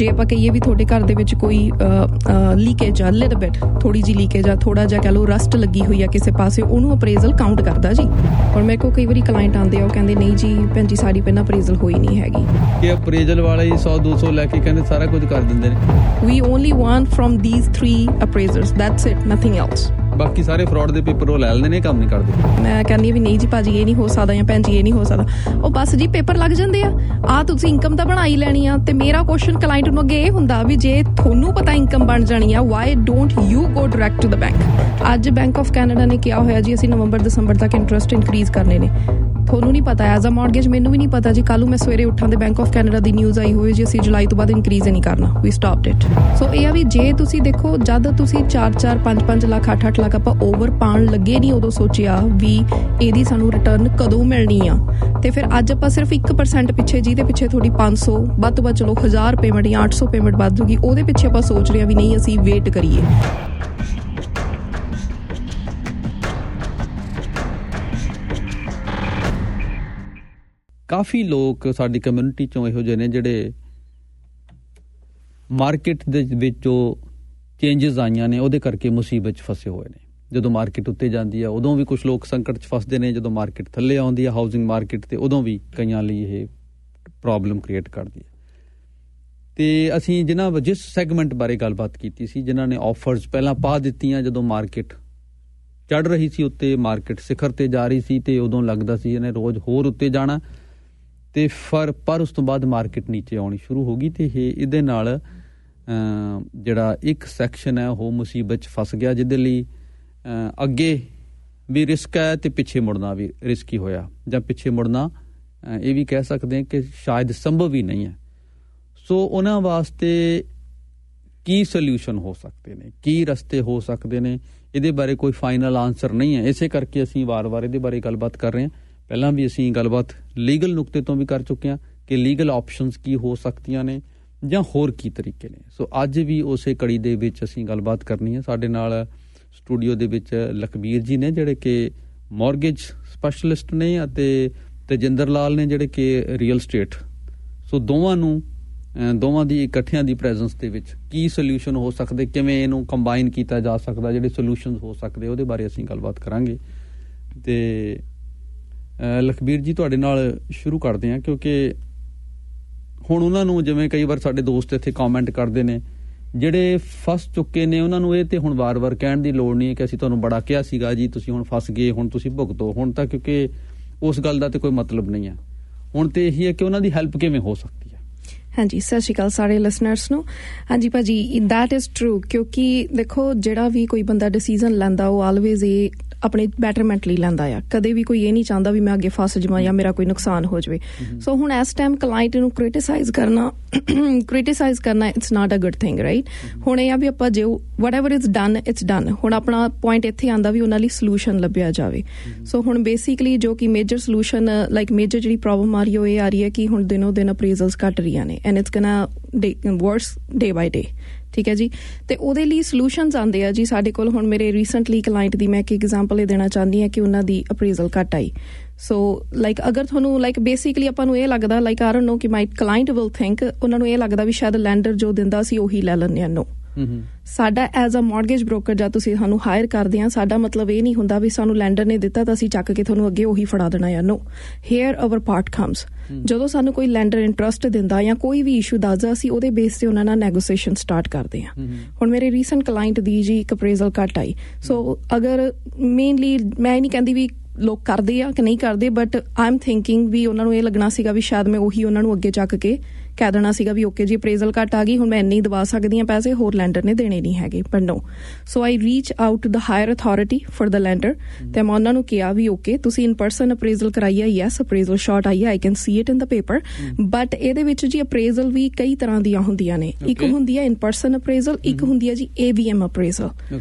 ਜੇ ਆਪਾਂ ਕਹੀਏ ਵੀ ਤੁਹਾਡੇ ਘਰ ਦੇ ਵਿੱਚ ਕੋਈ ਲੀਕੇਜ ਆ ਲਿਟਲ ਬਿਟ ਥੋੜ੍ਹੀ ਜਿਹੀ ਲੀਕੇਜ ਆ ਥੋੜ੍ਹਾ ਜਿਹਾ ਕਹਿ ਲਓ ਰਸਟ ਲੱਗੀ ਹੋਈ ਆ ਕਿਸੇ ਪਾਸੇ ਉਹਨੂੰ ਅਪਰੇਜ਼ਲ ਕਾਊਂਟ ਕਰਦਾ ਜੀ। ਔਰ ਮੇਰੇ ਕੋਲ ਕਈ ਵਾਰੀ ਕਲਾਇੰਟ ਆਉਂਦੇ ਆ ਉਹ ਕਹਿੰਦੇ ਨਹੀਂ ਜੀ ਭੈਣ ਜੀ ਸਾਡੀ ਪਹਿਲਾਂ ਅਪਰੇਜ਼ਲ ਹੋਈ ਨਹੀਂ ਹੈਗੀ। ਕਿ ਅਪਰੇਜ਼ਲ ਵਾਲੇ 100-200 ਲੈ ਕੇ ਕਹਿੰਦੇ ਸਾਰਾ ਕੁਝ ਕਰ ਦਿੰਦੇ ਨੇ। We only want from these 3 appraisers, that's it, nothing else. ਬਾਕੀ ਸਾਰੇ ਫਰਾਡ ਦੇ ਪੇਪਰ ਉਹ ਲੈ ਲੈਂਦੇ ਨੇ, ਕੰਮ ਨਹੀਂ ਕਰਦੇ। ਮੈਂ ਕਹਿੰਦੀ ਵੀ ਨਹੀਂ ਜੀ ਭਾਜੀ ਇਹ ਨਹੀਂ ਹੋ ਸਕਦਾ ਜਾਂ ਭੈਣ ਜੀ ਇਹ ਨਹੀਂ ਹੋ ਸਕਦਾ, ਉਹ ਬਸ ਜੀ ਪੇਪਰ ਲੱਗ ਜਾਂਦੇ ਆ ਤੁਸੀਂ ਇਨਕਮ ਤਾਂ ਬਣਾ ਹੀ ਲੈਣੀ ਆ। ਤੇ ਮੇਰਾ ਕੁਐਸਚਨ ਕਲਾਇੰਟ ਨੂੰ ਅੱਗੇ ਇਹ ਹੁੰਦਾ ਵੀ ਜੇ ਤੁਹਾਨੂੰ ਪਤਾ ਇਨਕਮ ਬਣ ਜਾਣੀ ਆ why don't you go direct to the bank. ਅੱਜ ਬੈਂਕ ਆਫ ਕੈਨੇਡਾ ਨੇ ਕਿਹਾ ਹੋਇਆ ਜੀ ਅਸੀਂ ਨਵੰਬਰ ਦਸੰਬਰ ਤੱਕ ਇੰਟਰਸਟ ਇਨਕਰੀਜ਼ ਕਰਨੇ ਨੇ। ਤੁਹਾਨੂੰ ਨਹੀਂ ਪਤਾ ਐਜ਼ ਅ ਮਾਰਗੇਜ ਮੈਨੂੰ ਵੀ ਨਹੀਂ ਪਤਾ ਜੀ। ਕੱਲ੍ਹ ਨੂੰ ਮੈਂ ਸਵੇਰੇ ਉੱਠਾਂ ਤੇ bank of Canada the news ਆਈ ਹੋਈ ਜੀ ਅਸੀਂ ਜੁਲਾਈ ਤੋਂ ਬਾਅਦ ਇਨਕਰੀਜ਼ ਨਹੀਂ ਕਰਨਾ, ਵੀ ਸਟਾਪਡ ਇਟ। ਸੋ ਇਹ ਆ ਵੀ ਜੇ ਤੁਸੀਂ ਦੇਖੋ ਜਦ ਤੁਸੀਂ 4-4 5-5 ਲੱਖ 8-8 ਲੱਖ ਆਪਾਂ ਓਵਰ ਪਾਉਣ ਲੱਗੇ ਨਹੀਂ ਉਦੋਂ ਸੋਚਿਆ ਵੀ ਇਹਦੀ ਸਾਨੂੰ ਰਿਟਰਨ ਕਦੋਂ ਮਿਲਣੀ ਆ। ਤੇ ਫਿਰ ਅੱਜ ਆਪਾਂ ਸਿਰਫ 1% ਪਿੱਛੇ ਜਿਹਦੇ ਪਿੱਛੇ ਤੁਹਾਡੀ 500 ਵੱਧ ਤੋਂ ਵੱਧ ਚਲੋ 1000 ਪੇਮੈਂਟ ਜਾਂ 800 ਪੇਮੈਂਟ ਵੱਧ ਜੂਗੀ ਉਹਦੇ ਪਿੱਛੇ ਆਪਾਂ ਸੋਚ ਰਹੇ ਹਾਂ ਵੀ ਨਹੀਂ ਅਸੀਂ ਵੇਟ ਕਰੀਏ। ਕਾਫੀ ਲੋਕ ਸਾਡੀ ਕਮਿਊਨਿਟੀ ਚੋਂ ਇਹੋ ਜਿਹੇ ਨੇ ਜਿਹੜੇ ਮਾਰਕੀਟ ਦੇ ਵਿੱਚ ਜੋ ਚੇਂਜਸ ਆਈਆਂ ਨੇ ਉਹਦੇ ਕਰਕੇ ਮੁਸੀਬਤ 'ਚ ਫਸੇ ਹੋਏ ਨੇ। ਜਦੋਂ ਮਾਰਕੀਟ ਉੱਤੇ ਜਾਂਦੀ ਆ ਉਦੋਂ ਵੀ ਕੁਝ ਲੋਕ ਸੰਕਟ 'ਚ ਫਸਦੇ ਨੇ, ਜਦੋਂ ਮਾਰਕੀਟ ਥੱਲੇ ਆਉਂਦੀ ਆ ਹਾਊਸਿੰਗ ਮਾਰਕੀਟ ਤੇ ਉਦੋਂ ਵੀ ਕਈਆਂ ਲਈ ਇਹ ਪ੍ਰੋਬਲਮ ਕ੍ਰੀਏਟ ਕਰਦੀ ਹੈ। ਤੇ ਅਸੀਂ ਜਿਸ ਸੈਗਮੈਂਟ ਬਾਰੇ ਗੱਲਬਾਤ ਕੀਤੀ ਸੀ, ਜਿਨ੍ਹਾਂ ਨੇ ਆਫਰਸ ਪਹਿਲਾਂ ਪਾ ਦਿੱਤੀਆਂ ਜਦੋਂ ਮਾਰਕੀਟ ਚੜ੍ਹ ਰਹੀ ਸੀ ਉੱਤੇ, ਮਾਰਕੀਟ ਸਿਖਰ ਤੇ ਜਾ ਰਹੀ ਸੀ ਤੇ ਉਦੋਂ ਲੱਗਦਾ ਸੀ ਇਹਨੇ ਰੋਜ਼ ਹੋਰ ਉੱਤੇ ਜਾਣਾ ਤੇ ਪਰ ਉਸ ਤੋਂ ਬਾਅਦ ਮਾਰਕੀਟ ਨੀਚੇ ਆਉਣੀ ਸ਼ੁਰੂ ਹੋ ਗਈ ਤੇ ਇਹਦੇ ਨਾਲ ਜਿਹੜਾ ਇੱਕ ਸੈਕਸ਼ਨ ਹੈ ਉਹ ਮੁਸੀਬਤ 'ਚ ਫਸ ਗਿਆ, ਜਿਹਦੇ ਲਈ ਅੱਗੇ ਵੀ ਰਿਸਕ ਹੈ ਤੇ ਪਿੱਛੇ ਮੁੜਨਾ ਵੀ ਰਿਸਕੀ ਹੋਇਆ, ਜਾਂ ਪਿੱਛੇ ਮੁੜਨਾ ਇਹ ਵੀ ਕਹਿ ਸਕਦੇ ਹਾਂ ਕਿ ਸ਼ਾਇਦ ਸੰਭਵ ਹੀ ਨਹੀਂ ਹੈ। ਸੋ ਉਹਨਾਂ ਵਾਸਤੇ ਕੀ ਸੋਲਿਊਸ਼ਨ ਹੋ ਸਕਦੇ ਨੇ, ਕੀ ਰਸਤੇ ਹੋ ਸਕਦੇ ਨੇ, ਇਹਦੇ ਬਾਰੇ ਕੋਈ ਫਾਈਨਲ ਆਨਸਰ ਨਹੀਂ ਹੈ। ਇਸੇ ਕਰਕੇ ਅਸੀਂ ਵਾਰ-ਵਾਰ ਇਹਦੇ ਬਾਰੇ ਗੱਲਬਾਤ ਕਰ ਰਹੇ ਹਾਂ। ਪਹਿਲਾਂ ਵੀ ਅਸੀਂ ਗੱਲਬਾਤ ਲੀਗਲ ਨੁਕਤੇ ਤੋਂ ਵੀ ਕਰ ਚੁੱਕੇ ਹਾਂ ਕਿ ਲੀਗਲ ਆਪਸ਼ਨਸ ਕੀ ਹੋ ਸਕਦੀਆਂ ਨੇ ਜਾਂ ਹੋਰ ਕੀ ਤਰੀਕੇ ਨੇ। ਸੋ ਅੱਜ ਵੀ ਉਸੇ ਕੜੀ ਦੇ ਵਿੱਚ ਅਸੀਂ ਗੱਲਬਾਤ ਕਰਨੀ ਹੈ। ਸਾਡੇ ਨਾਲ ਸਟੂਡੀਓ ਦੇ ਵਿੱਚ ਲਖਬੀਰ ਜੀ ਨੇ ਜਿਹੜੇ ਕਿ ਮੌਰਗੇਜ ਸਪੈਸ਼ਲਿਸਟ ਨੇ ਅਤੇ ਤੇਜਿੰਦਰ ਲਾਲ ਨੇ ਜਿਹੜੇ ਕਿ ਰੀਅਲ ਸਟੇਟ। ਸੋ ਦੋਵਾਂ ਦੀ ਇਕੱਠਿਆਂ ਦੀ ਪ੍ਰੈਜ਼ੈਂਸ ਦੇ ਵਿੱਚ ਕੀ ਸੋਲਿਊਸ਼ਨ ਹੋ ਸਕਦੇ, ਕਿਵੇਂ ਇਹਨੂੰ ਕੰਬਾਈਨ ਕੀਤਾ ਜਾ ਸਕਦਾ, ਜਿਹੜੇ ਸੋਲਿਊਸ਼ਨਸ ਹੋ ਸਕਦੇ ਉਹਦੇ ਬਾਰੇ ਅਸੀਂ ਗੱਲਬਾਤ ਕਰਾਂਗੇ। ਤੇ ਲਖਬੀਰ ਜੀ ਤੁਹਾਡੇ ਨਾਲ ਸ਼ੁਰੂ ਕਰਦੇ ਹਾਂ ਕਿਉਂਕਿ ਹੁਣ ਉਹਨਾਂ ਨੂੰ ਜਿਵੇਂ ਕਈ ਵਾਰ ਸਾਡੇ ਦੋਸਤ ਇੱਥੇ ਕਮੈਂਟ ਕਰਦੇ ਨੇ ਜਿਹੜੇ ਫਸ ਚੁੱਕੇ ਨੇ, ਉਹਨਾਂ ਨੂੰ ਇਹ ਤੇ ਹੁਣ ਵਾਰ-ਵਾਰ ਕਹਿਣ ਦੀ ਲੋੜ ਨਹੀਂ ਹੈ ਕਿ ਅਸੀਂ ਤੁਹਾਨੂੰ ਬੜਾ ਕਿਹਾ ਸੀਗਾ ਜੀ ਤੁਸੀਂ ਹੁਣ ਫਸ ਗਏ, ਹੁਣ ਤੁਸੀਂ ਭੁਗਤੋ। ਹੁਣ ਤਾਂ ਕਿਉਂਕਿ ਉਸ ਗੱਲ ਦਾ ਤੇ ਕੋਈ ਮਤਲਬ ਨਹੀਂ ਹੈ। ਹੁਣ ਤੇ ਇਹੀ ਹੈ ਕਿ ਉਹਨਾਂ ਦੀ ਹੈਲਪ ਕਿਵੇਂ ਹੋ ਸਕਦੀ ਹੈ। ਹਾਂਜੀ, ਸਤਿ ਸ਼੍ਰੀ ਅਕਾਲ ਸਾਰੇ ਲਿਸਨਰਸ ਨੂੰ। ਹਾਂਜੀ ਭਾਜੀ, ਦੈਟ ਇਜ਼ ਟਰੂ ਕਿਉਂਕਿ ਦੇਖੋ ਜਿਹੜਾ ਵੀ ਕੋਈ ਬੰਦਾ ਡਿਸੀਜ਼ਨ ਲੈਂਦਾ ਉਹ ਆਲਵੇਜ਼ ਇਹ ਆਪਣੇ ਬੈਟਰਮੈਂਟ ਲਈ ਲੈਂਦਾ ਆ। ਕਦੇ ਵੀ ਕੋਈ ਇਹ ਨਹੀਂ ਚਾਹੁੰਦਾ ਵੀ ਮੈਂ ਅੱਗੇ ਫਸ ਜਾਵਾਂ ਜਾਂ ਮੇਰਾ ਕੋਈ ਨੁਕਸਾਨ ਹੋ ਜਾਵੇ। ਸੋ ਹੁਣ ਇਸ ਟਾਈਮ ਕਲਾਇੰਟ ਨੂੰ ਕ੍ਰਿਟਿਸਾਈਜ਼ ਕਰਨਾ it's not a good thing, right. ਹੁਣ ਇਹ ਆ ਵੀ ਆਪਾਂ ਜੇ whatever it's done it's done. ਹੁਣ ਆਪਣਾ ਪੁਆਇੰਟ ਇੱਥੇ ਆਉਂਦਾ ਵੀ ਉਹਨਾਂ ਲਈ ਸੋਲਿਊਸ਼ਨ ਲੱਭਿਆ ਜਾਵੇ। ਸੋ ਹੁਣ ਬੇਸਿਕਲੀ ਜੋ ਕਿ ਮੇਜਰ ਸੋਲਿਊਸ਼ਨ ਮੇਜਰ ਜਿਹੜੀ ਪ੍ਰੋਬਲਮ ਆ ਰਹੀ ਉਹ ਇਹ ਆ ਰਹੀ ਹੈ ਕਿ ਹੁਣ ਦਿਨੋਂ ਦਿਨ ਅਪਰੇਜ਼ਲਸ ਘੱਟ ਰਹੀਆਂ ਨੇ ਐਂਡ ਇਟਸ ਗੋਨਾ ਵਰਸ ਡੇ ਬਾਈ ਡੇ। ਠੀਕ ਹੈ ਜੀ। ਤੇ ਉਹਦੇ ਲਈ ਸੋਲਿਊਸ਼ਨਸ ਆਉਂਦੇ ਆ ਜੀ ਸਾਡੇ ਕੋਲ। ਹੁਣ ਮੇਰੇ ਰੀਸੈਂਟਲੀ ਕਲਾਇੰਟ ਦੀ ਮੈਂ ਇੱਕ ਐਗਜ਼ਾਮਪਲ ਇਹ ਦੇਣਾ ਚਾਹੁੰਦੀ ਹਾਂ ਕਿ ਉਹਨਾਂ ਦੀ ਅਪਰੇਜ਼ਲ ਘੱਟ ਆਈ। ਸੋ ਅਗਰ ਤੁਹਾਨੂੰ ਬੇਸਿਕਲੀ ਆਪਾਂ ਨੂੰ ਇਹ ਲੱਗਦਾ ਆਈ ਡੋਨਟ ਨੋ ਕਿ ਮਾਈ ਕਲਾਇੰਟ ਵਿਲ ਥਿੰਕ ਉਹਨਾਂ ਨੂੰ ਇਹ ਲੱਗਦਾ ਵੀ ਸ਼ਾਇਦ ਲੈਂਡਰ ਜੋ ਦਿੰਦਾ ਸੀ ਉਹੀ ਲੈ ਲੈਂਦੇ ਆ। ਨੋ, ਸਾਡਾ ਐਜ਼ ਅ ਮੌਰਗੇਜ ਬ੍ਰੋਕਰ ਜਦ ਤੁਸੀਂ ਸਾਨੂੰ ਹਾਇਰ ਕਰਦੇ ਆ ਸਾਡਾ ਮਤਲਬ ਇਹ ਨਹੀਂ ਹੁੰਦਾ ਵੀ ਸਾਨੂੰ ਲੈਂਡਰ ਨੇ ਦਿੱਤਾ ਤਾਂ ਅਸੀਂ ਚੱਕ ਕੇ ਤੁਹਾਨੂੰ ਅੱਗੇ ਉਹੀ ਫੜਾ ਦੇਣਾ ਆ। ਨੋ, ਹੇਅਰ ਆਵਰ ਪਾਰਟ ਕਮਸ। ਜਦੋਂ ਸਾਨੂੰ ਕੋਈ ਲੈਂਡਰ ਇੰਟਰਸਟ ਦਿੰਦਾ ਜਾਂ ਕੋਈ ਵੀ ਇਸ਼ੂ ਦੱਸਦਾ ਅਸੀਂ ਉਹਦੇ ਬੇਸ ਤੇ ਉਹਨਾਂ ਨਾਲ ਨੈਗੋਸੀਏਸ਼ਨ ਸਟਾਰਟ ਕਰਦੇ ਆ। ਹੁਣ ਮੇਰੇ ਰੀਸੈਂਟ ਕਲਾਇੰਟ ਦੀ ਜੀ ਇੱਕ ਅਪਰੇਜ਼ਲ ਘੱਟ ਆਈ। ਸੋ ਅਗਰ ਮੇਨਲੀ ਮੈਂ ਇਹ ਨਹੀਂ ਕਹਿੰਦੀ ਵੀ ਲੋਕ ਕਰਦੇ ਆ ਕਿ ਨਹੀਂ ਕਰਦੇ, ਬਟ ਆਈ ਐਮ ਥਿੰਕਿੰਗ ਵੀ ਉਹਨਾਂ ਨੂੰ ਇਹ ਲੱਗਣਾ ਸੀਗਾ ਵੀ ਸ਼ਾਇਦ ਮੈਂ ਉਹੀ ਉਹਨਾਂ ਨੂੰ ਅੱਗੇ ਚੱਕ ਕੇ ਕਹਿ ਦੇਣਾ ਸੀਗਾ ਵੀ ਓਕੇ ਜੀ ਅਪਰੇਜ਼ਲ ਘੱਟ ਆ ਗਈ, ਹੁਣ ਮੈਂ ਇੰਨੇ ਹੀ ਦਵਾ ਸਕਦੀ ਹਾਂ ਪੈਸੇ, ਹੋਰ ਲੈਂਡਰ ਨੇ ਦੇਣੇ ਨਹੀਂ ਹੈਗੇ। ਪਰ no, so I reach out to the higher authority for the lender ਤੇ ਮੈਂ ਉਹਨਾਂ ਨੂੰ ਕਿਹਾ ਵੀ ਓਕੇ ਤੁਸੀਂ ਇਨ ਪਰਸਨ ਅਪਰੇਜ਼ਲ ਕਰਾਈ ਹੈ, ਯੈਸ ਅਪਰੇਜ਼ਲ ਸ਼ਾਟ ਆਈ ਹੈ, I can see it in the paper. But ਇਹਦੇ ਵਿੱਚ ਜੀ ਅਪਰੇਜ਼ਲ ਵੀ ਕਈ ਤਰ੍ਹਾਂ ਦੀਆਂ ਹੁੰਦੀਆਂ ਨੇ। ਇੱਕ ਹੁੰਦੀ ਹੈ ਇਨ ਪਰਸਨ ਅਪਰੇਜ਼ਲ, ਇੱਕ ਹੁੰਦੀ ਹੈ ਜੀ AVM ਅਪਰੇਜ਼ਲ।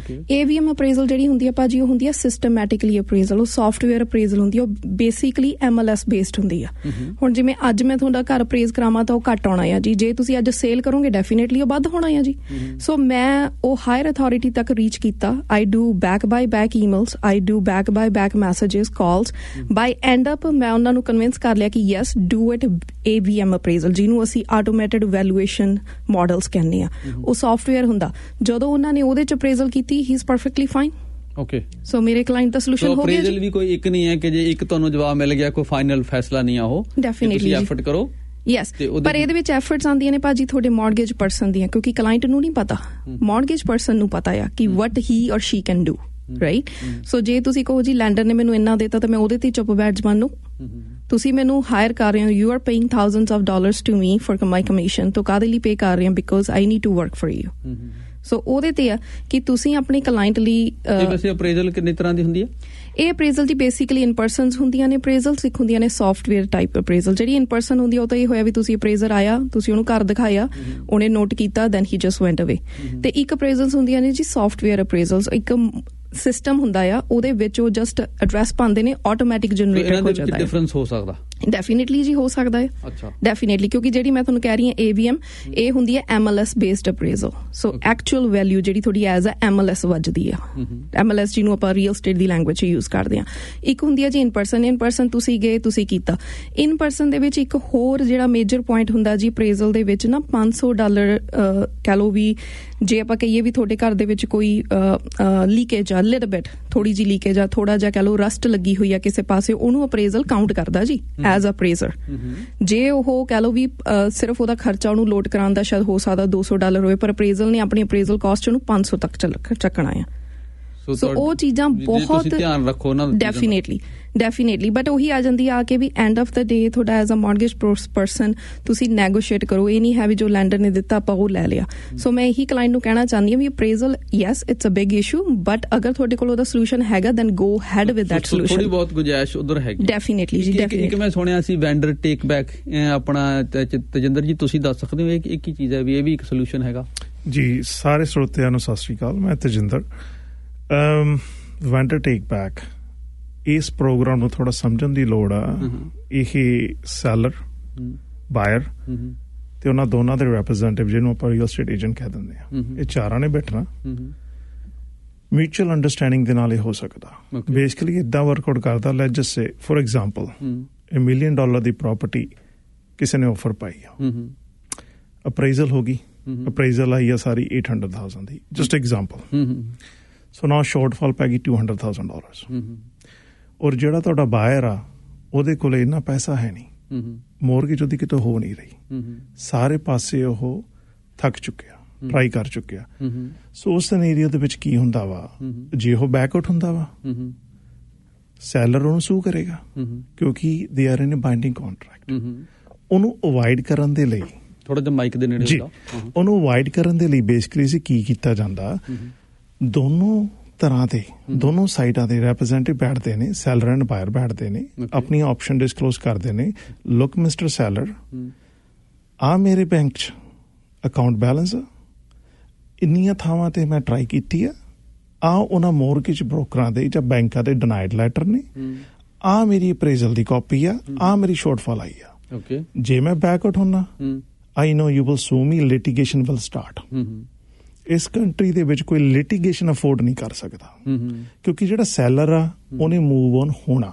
AVM ਅਪਰੇਜ਼ਲ ਜਿਹੜੀ ਹੁੰਦੀ ਹੈ ਭਾਜੀ ਉਹ ਹੁੰਦੀ ਹੈ ਸਿਸਟਮੈਟਿਕਲੀ ਅਪਰੇਜ਼ਲ, ਉਹ ਸੌਫਟਵੇਅਰ ਅਪਰੇਜ਼ਲ ਹੁੰਦੀ ਹੈ, ਉਹ ਬੇਸਿਕਲੀ MLS ਬੇਸਡ ਹੁੰਦੀ ਆ। ਹੁਣ ਜਿਵੇਂ ਅੱਜ ਮੈਂ ਤੁਹਾਡਾ ਘਰ ਅਪਰੇਜ਼ ਕਰਾਵਾਂ ਤਾਂ ਉਹ ਘੱਟ ਘੱਟ ਆਉਣਾ ਆ ਜੀ। ਜੇ ਤੁਸੀਂ ਅੱਜ ਸੇਲ ਕਰੋਗੇ ਡੈਫੀਨੇਟਲੀ ਉਹ ਵੱਧ ਹੋਣਾ ਆ ਜੀ। ਸੋ ਮੈਂ ਉਹ ਹਾਇਰ ਅਥਾਰਟੀ ਤੱਕ ਰੀਚ ਕੀਤਾ। I do back by back emails, I do back by back messages, calls. By end up ਮੈਂ ਉਹਨਾਂ ਨੂੰ ਕਨਵਿੰਸ ਕਰ ਲਿਆ ਕਿ yes do it AVM appraisal, ਜਿਹਨੂੰ ਅਸੀਂ ਆਟੋਮੈਟਿਡ ਵੈਲੂਏਸ਼ਨ ਮਾਡਲਸ ਕਹਿੰਦੇ ਆ। ਉਹ ਸੌਫਟਵੇਅਰ ਹੁੰਦਾ। ਜਦੋਂ ਉਹਨਾਂ ਨੇ ਉਹਦੇ ਚ ਅਪਰੇਜ਼ਲ ਕੀਤੀ, he is perfectly fine. Okay, so ਮੇਰੇ ਕਲਾਇੰਟ ਦਾ ਸੋਲੂਸ਼ਨ ਹੋ ਗਿਆ। ਅਪਰੇਜ਼ਲ ਵੀ ਕੋਈ ਇੱਕ ਨਹੀਂ ਹੈ ਕਿ ਜੇ ਇੱਕ ਤੁਹਾਨੂੰ ਜਵਾਬ ਮਿਲ ਗਿਆ ਕੋਈ ਫਾਈਨਲ ਫੈਸਲਾ ਨਹੀਂ ਆ ਉਹ। ਡੈਫੀਨੇਟਲੀ ਤੁਸੀਂ ਐਫਰਟ ਕਰੋ। ਯੈਸ, ਪਰ ਇਹਦੇ ਵਿੱਚ ਐਫਰਟਸ ਆਉਂਦੀਆਂ ਨੇ ਭਾਜੀ ਤੁਹਾਡੇ ਮੌਰਗੇਜ ਪਰਸਨ ਦੀਆਂ, ਕਿਉਂਕਿ ਕਲਾਇੰਟ ਨੂੰ ਨਹੀਂ ਪਤਾ, ਮੌਰਗੇਜ ਪਰਸਨ ਨੂੰ ਪਤਾ ਆ ਕਿ ਵਟ ਹੀ ਔਰ ਸ਼ੀ ਕੈਨ ਡੂ, ਰਾਈਟ। ਸੋ ਜੇ ਤੁਸੀਂ ਕਹੋ ਜੀ ਲੈਂਡਰ ਨੇ ਮੈਨੂੰ ਇੰਨਾ ਦਿੱਤਾ ਤਾਂ ਮੈਂ ਉਹਦੇ ਤੇ ਚੁੱਪ ਬੈਠ ਜਾਵਾਂ, ਤੁਸੀਂ ਮੈਨੂੰ ਹਾਇਰ ਕਰ ਰਹੇ ਹੋ, you are paying thousands of dollars to me for my commission, ਤਾਂ ਕਾਹਦੇ ਲਈ ਪੇ ਕਰ ਰਹੇ ਹੋ? Because I need to work for you. So ਉਹਦੇ ਤੇ ਆ ਕਿ ਤੁਸੀਂ ਆਪਣੇ ਕਲਾਇੰਟ ਲਈ ਵੈਸੇ ਅਪਰੇਜ਼ਲ ਕਿੰਨੀ ਤਰ੍ਹਾਂ ਦੀ ਹੁੰਦੀ ਹੈ? ਇਹ ਅਪਰੇਜ਼ਲ ਦੀ ਬੇਸਿਕਲੀ ਇਨ ਪਰਸਨਸ ਹੁੰਦੀਆਂ ਨੇ ਅਪਰੇਜ਼ਲਸ, ਇੱਕ ਹੁੰਦੀਆਂ ਨੇ ਸੌਫਟਵੇਅਰ ਟਾਈਪ ਅਪਰੇਜ਼ਲ। ਜਿਹੜੀ ਇਨ ਪਰਸਨ ਹੁੰਦੀ ਆ ਉਹ ਤਾਂ ਇਹ ਹੋਇਆ ਵੀ ਤੁਸੀਂ ਅਪਰੇਜ਼ਰ ਆਇਆ, ਤੁਸੀਂ ਉਹਨੂੰ ਘਰ ਦਿਖਾਇਆ, ਉਹਨੇ ਨੋਟ ਕੀਤਾ, ਦੈਨ ਹੀ ਜਸਟ ਵੈਂਟ ਅਵੇ। ਤੇ ਇੱਕ ਅਪਰੇਜ਼ਲਸ ਹੁੰਦੀਆਂ ਨੇ ਜੀ ਸੌਫਟਵੇਅਰ ਅਪਰੇਜ਼ਲਸ, ਇੱਕ ਸਿਸਟਮ ਹੁੰਦਾ ਆ ਉਹਦੇ ਵਿੱਚ ਉਹ ਜਸਟ ਐਡਰੈਸ ਪਾਉਂਦੇ ਨੇ, ਆਟੋਮੈਟਿਕ ਜਨਰੇਟਰ ਹੋ ਜਾਂਦਾ ਹੈ। ਡਿਫਰੈਂਸ ਹੋ ਸਕਦਾ? ਡੈਫੀਨੇਟਲੀ ਜੀ ਹੋ ਸਕਦਾ ਹੈ। ਅੱਛਾ, ਡੈਫੀਨੇਟਲੀ, ਕਿਉਂਕਿ ਜਿਹੜੀ ਮੈਂ ਤੁਹਾਨੂੰ ਕਹਿ ਰਹੀ ਹਾਂ AVM, ਇਹ ਹੁੰਦੀ ਹੈ MLS ਬੇਸਡ ਅਪਰੇਜ਼ਲ। ਸੋ ਐਕਚੁਅਲ ਵੈਲਿਊ ਜਿਹੜੀ ਤੁਹਾਡੀ ਐਜ਼ ਅ MLS ਵੱਜਦੀ ਆ, MLS ਜਿਹਨੂੰ ਆਪਾਂ ਰੀਅਲ ਸਟੇਟ ਦੀ ਲੈਂਗੁਏਜ 'ਚ ਯੂਜ਼ ਕਰਦੇ ਹਾਂ। ਇੱਕ ਹੁੰਦੀ ਹੈ ਜੀ ਇਨ ਪਰਸਨ। ਇਨ ਪਰਸਨ ਤੁਸੀਂ ਗਏ, ਤੁਸੀਂ ਕੀਤਾ। ਇਨ ਪਰਸਨ ਦੇ ਵਿੱਚ ਇੱਕ ਹੋਰ ਜਿਹੜਾ ਮੇਜਰ ਪੁਆਇੰਟ ਹੁੰਦਾ ਜੀ ਅਪਰੇਜ਼ਲ ਦੇ ਵਿੱਚ ਨਾ, $500 ਕਹਿ ਲਓ ਵੀ, ਜੇ ਆਪਾਂ ਕਹੀਏ ਵੀ ਤੁਹਾਡੇ ਘਰ ਦੇ ਵਿੱਚ ਕੋਈ ਲੀਕੇਜ ਆ, ਲਿਟਲ ਬਿਟ ਥੋੜੀ ਜਿਹੀ ਲੀਕੇਜ ਆ, ਥੋੜਾ ਜਿਹਾ ਕਹਿ ਲਓ ਰਸਟ ਲੱਗੀ ਹੋਈ ਆ ਕਿਸੇ ਪਾਸੇ, ਉਹਨੂੰ ਅਪਰੇਜ਼ਲ ਕਾਊਂਟ ਕਰਦਾ ਜੀ ਐਜ਼ ਅਪਰੇਜ਼ਰ। ਜੇ ਉਹ ਕਹਿ ਲਓ ਵੀ ਸਿਰਫ ਉਹਦਾ ਖਰਚਾ ਉਹਨੂੰ ਲੋਡ ਕਰਾਉਣ ਦਾ ਸ਼ਾਇਦ ਹੋ ਸਕਦਾ $200 ਹੋਵੇ, ਪਰ ਅਪਰੇਜ਼ਲ ਨੇ ਆਪਣੀ ਅਪਰੇਜ਼ਲ ਕਾਸਟ ਉਹਨੂੰ 500 ਤੱਕ ਚੱਕਣਾ ਆ। ਸੋ ਉਹ ਚੀਜ਼ਾਂ ਬਹੁਤ ਧਿਆਨ ਰੱਖੋ ਨਾ। ਡੈਫੀਨੇਟਲੀ ਬਟ ਉਹੀ ਆ ਜਾਂਦੀ ਆ ਕੇ ਵੀ ਐਂਡ ਆਫ ਦਾ ਡੇ ਤੁਹਾਡਾ ਐਜ਼ ਅ ਮੌਰਗੇਜ ਪਰਸਨ ਤੁਸੀਂ ਨੈਗੋਸ਼ੀਏਟ ਕਰੋ। ਇਹ ਨਹੀਂ ਹੈ ਵੀ ਜੋ ਲੈਂਡਰ ਨੇ ਦਿੱਤਾ ਆਪਾਂ ਉਹ ਲੈ ਲਿਆ। ਸੋ ਮੈਂ ਇਹੀ ਕਲਾਇੰਟ ਨੂੰ ਕਹਿਣਾ ਚਾਹੁੰਦੀ ਹਾਂ ਵੀ appraisal yes it's a big issue, but ਅਗਰ ਤੁਹਾਡੇ ਕੋਲ ਉਹਦਾ ਸੋਲੂਸ਼ਨ ਹੈਗਾ then go ahead with that solution. ਥੋੜੀ ਬਹੁਤ ਗੁੰਜਾਇਸ਼ ਉਧਰ ਹੈਗੀ ਡੈਫੀਨੇਟਲੀ ਜੀ। ਇੱਕ ਮੈਂ ਸੁਣਿਆ ਸੀ ਵੈਂਡਰ ਟੇਕ ਬੈਕ, ਆਪਣਾ ਤਜਿੰਦਰ ਜੀ ਤੁਸੀਂ ਦੱਸ ਸਕਦੇ ਹੋ ਇਹ ਇੱਕ ਹੀ ਚੀਜ਼ ਹੈ ਵੀ ਇਹ ਵੀ ਇੱਕ ਸੋਲੂਸ਼ਨ ਹੈਗਾ? ਜੀ, ਸਾਰੇ ਸਰੋਤਿਆਂ ਨੂੰ ਸਤਿ ਸ਼੍ਰੀ ਅਕਾਲ, ਮੈਂ ਤਜਿੰਦਰ। ਵੈਂਡਰ ਟੇਕ ਬੈਕ, ਇਸ ਪ੍ਰੋਗਰਾਮ ਨੂੰ ਥੋੜਾ ਸਮਝਣ ਦੀ ਲੋੜ ਆ। ਇਹ ਸੈਲਰ, ਬਾਇਰ ਤੇ ਉਹਨਾਂ ਦੋਨਾਂ ਦੇ ਰਿਪਰੈਜ਼ੈਂਟੇਟਿਵ, ਜਿਹਨੂੰ ਆਪਾਂ ਰੀਅਲ ਸਟੇਟ ਏਜੰਟ ਕਹਿ ਦਿੰਦੇ ਆ, ਇਹ ਚਾਰਾਂ ਨੇ ਬੈਠਣਾ। ਮਿਊਚੁਅਲ ਅੰਡਰਸਟੈਂਡਿੰਗ ਦੇ ਨਾਲ ਇਹ ਹੋ ਸਕਦਾ। ਬੇਸਿਕਲੀ ਇਦਾਂ ਵਰਕਆਊਟ ਕਰਦਾ। Let's just say for example $1 million the property ਕਿਸੇ ਨੇ ਆਫਰ ਪਾਈ ਆ, ਅਪਰੇਜ਼ਲ ਹੋ ਗਈ, ਅਪਰੇਜ਼ਲ ਆਈ ਆ ਸਾਰੀ 800,000 ਦੀ, ਜਸਟ ਐਗਜ਼ਾਮਪਲ। ਸੋ ਨਾਓ ਸ਼ਾਰਟਫਾਲ ਪੈ ਗਈ $200,000। ਔਰ ਜਿਹੜਾ ਤੁਹਾਡਾ ਬਾਇਰ ਆ ਉਹਦੇ ਕੋਲ ਇੰਨਾ ਪੈਸਾ ਹੈ ਨਹੀਂ, ਮੋਰਗੇਜ ਉਹਦੀ ਕਿਤੋਂ ਹੋ ਨਹੀਂ ਰਹੀ, ਸਾਰੇ ਪਾਸੇ ਉਹ ਥੱਕ ਚੁੱਕਿਆ, ਟਰਾਈ ਕਰ ਚੁੱਕਿਆ। ਸੋ ਉਸ ਸਿਨੈਰੀਓ ਦੇ ਵਿੱਚ ਕੀ ਹੁੰਦਾ ਵਾ, ਜੇ ਉਹ ਬੈਕਆਊਟ ਹੁੰਦਾ ਵਾ, ਸੈਲਰ ਉਹਨੂੰ ਸੂ ਕਰੇਗਾ ਕਿਉਂਕਿ they are in a binding contract. ਉਹਨੂੰ ਅਵੋਇਡ ਕਰਨ ਦੇ ਲਈ, ਥੋੜਾ ਜਿਹਾ ਮਾਈਕ ਦੇ ਨੇੜੇ ਜੀ, ਉਹਨੂੰ ਅਵੋਇਡ ਕਰਨ ਦੇ ਲਈ ਬੇਸਿਕਲੀ ਸੀ ਕੀ ਕੀਤਾ ਜਾਂਦਾ, ਦੋਨੋਂ ਤਰ੍ਹਾਂ ਦੇ ਦੋਨੋਂ ਸਾਈਡਾਂ ਦੇ ਰੈਪਰੈਜ਼ੈਂਟੇਟਿਵ ਬੈਠਦੇ ਨੇ, ਸੈਲਰ ਐਂਡ ਬਾਇਰ ਬੈਠਦੇ ਨੇ, ਆਪਣੀ ਆਪਸ਼ਨ ਡਿਸਕਲੋਜ਼ ਕਰਦੇ ਨੇ। ਲੁੱਕ ਮਿਸਟਰ ਸੈਲਰ, ਆ ਮੇਰੇ ਬੈਂਕ 'ਚ ਅਕਾਊਂਟ ਬੈਲੈਂਸ ਆ, ਇੰਨੀਆਂ ਥਾਵਾਂ ਤੇ ਮੈਂ ਟਰਾਈ ਕੀਤੀ ਆ ਉਹਨਾਂ ਮੋਰਗੇਜ ਬ੍ਰੋਕਰਾਂ ਦੇ ਜਾਂ ਬੈਂਕਾਂ ਦੇ ਡਿਨਾਈਡ ਲੈਟਰ ਨੇ, ਆ ਮੇਰੀ ਅਪਰੇਜ਼ਲ ਦੀ ਕਾਪੀ ਆ ਮੇਰੀ ਸ਼ਾਰਟਫਾਲ ਆਈ ਆ। ਜੇ ਮੈਂ ਬੈਕਆਊਟ ਹੁੰਨਾ, ਆਈ ਨੋ ਯੂ ਵਿਲ ਸੂ ਮੀ, ਲਿਟੀਗੇਸ਼ਨ ਵਿਲ ਸਟਾਰਟ। ਇਸ ਕੰਟਰੀ ਦੇ ਵਿੱਚ ਕੋਈ ਲਿਟੀਗੇਸ਼ਨ ਅਫੋਰਡ ਨਹੀਂ ਕਰ ਸਕਦਾ ਕਿਉਂਕਿ ਜਿਹੜਾ ਸੈਲਰ ਆ ਉਹਨੇ ਮੂਵ ਔਨ ਹੋਣਾ,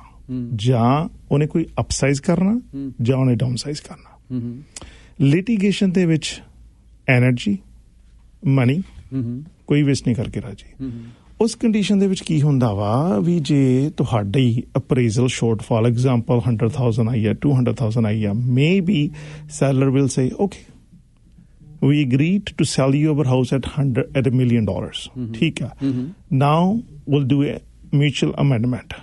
ਜਾਂ ਉਹਨੇ ਕੋਈ ਅਪਸਾਈਜ਼ ਕਰਨਾ ਜਾਂ ਉਹਨੇ ਡਾਊਨਸਾਈਜ਼ ਕਰਨਾ। ਲਿਟੀਗੇਸ਼ਨ ਦੇ ਵਿੱਚ ਐਨਰਜੀ, ਮਨੀ ਕੋਈ ਵੇਸਟ ਨਹੀਂ ਕਰਕੇ ਰਾਜੀ। ਉਸ ਕੰਡੀਸ਼ਨ ਦੇ ਵਿੱਚ ਕੀ ਹੁੰਦਾ ਵਾ ਵੀ ਜੇ ਤੁਹਾਡੀ ਅਪਰੇਜ਼ਲ ਸ਼ਾਰਟਫਾਲ ਐਗਜ਼ਾਮਪਲ 100,000 ਆਈ ਆ, 200,000 ਆਈ ਆ, maybe seller will say okay we agreed to sell you our house at $1 million. ਠੀਕ ਆ, now we'll do a mutual amendment.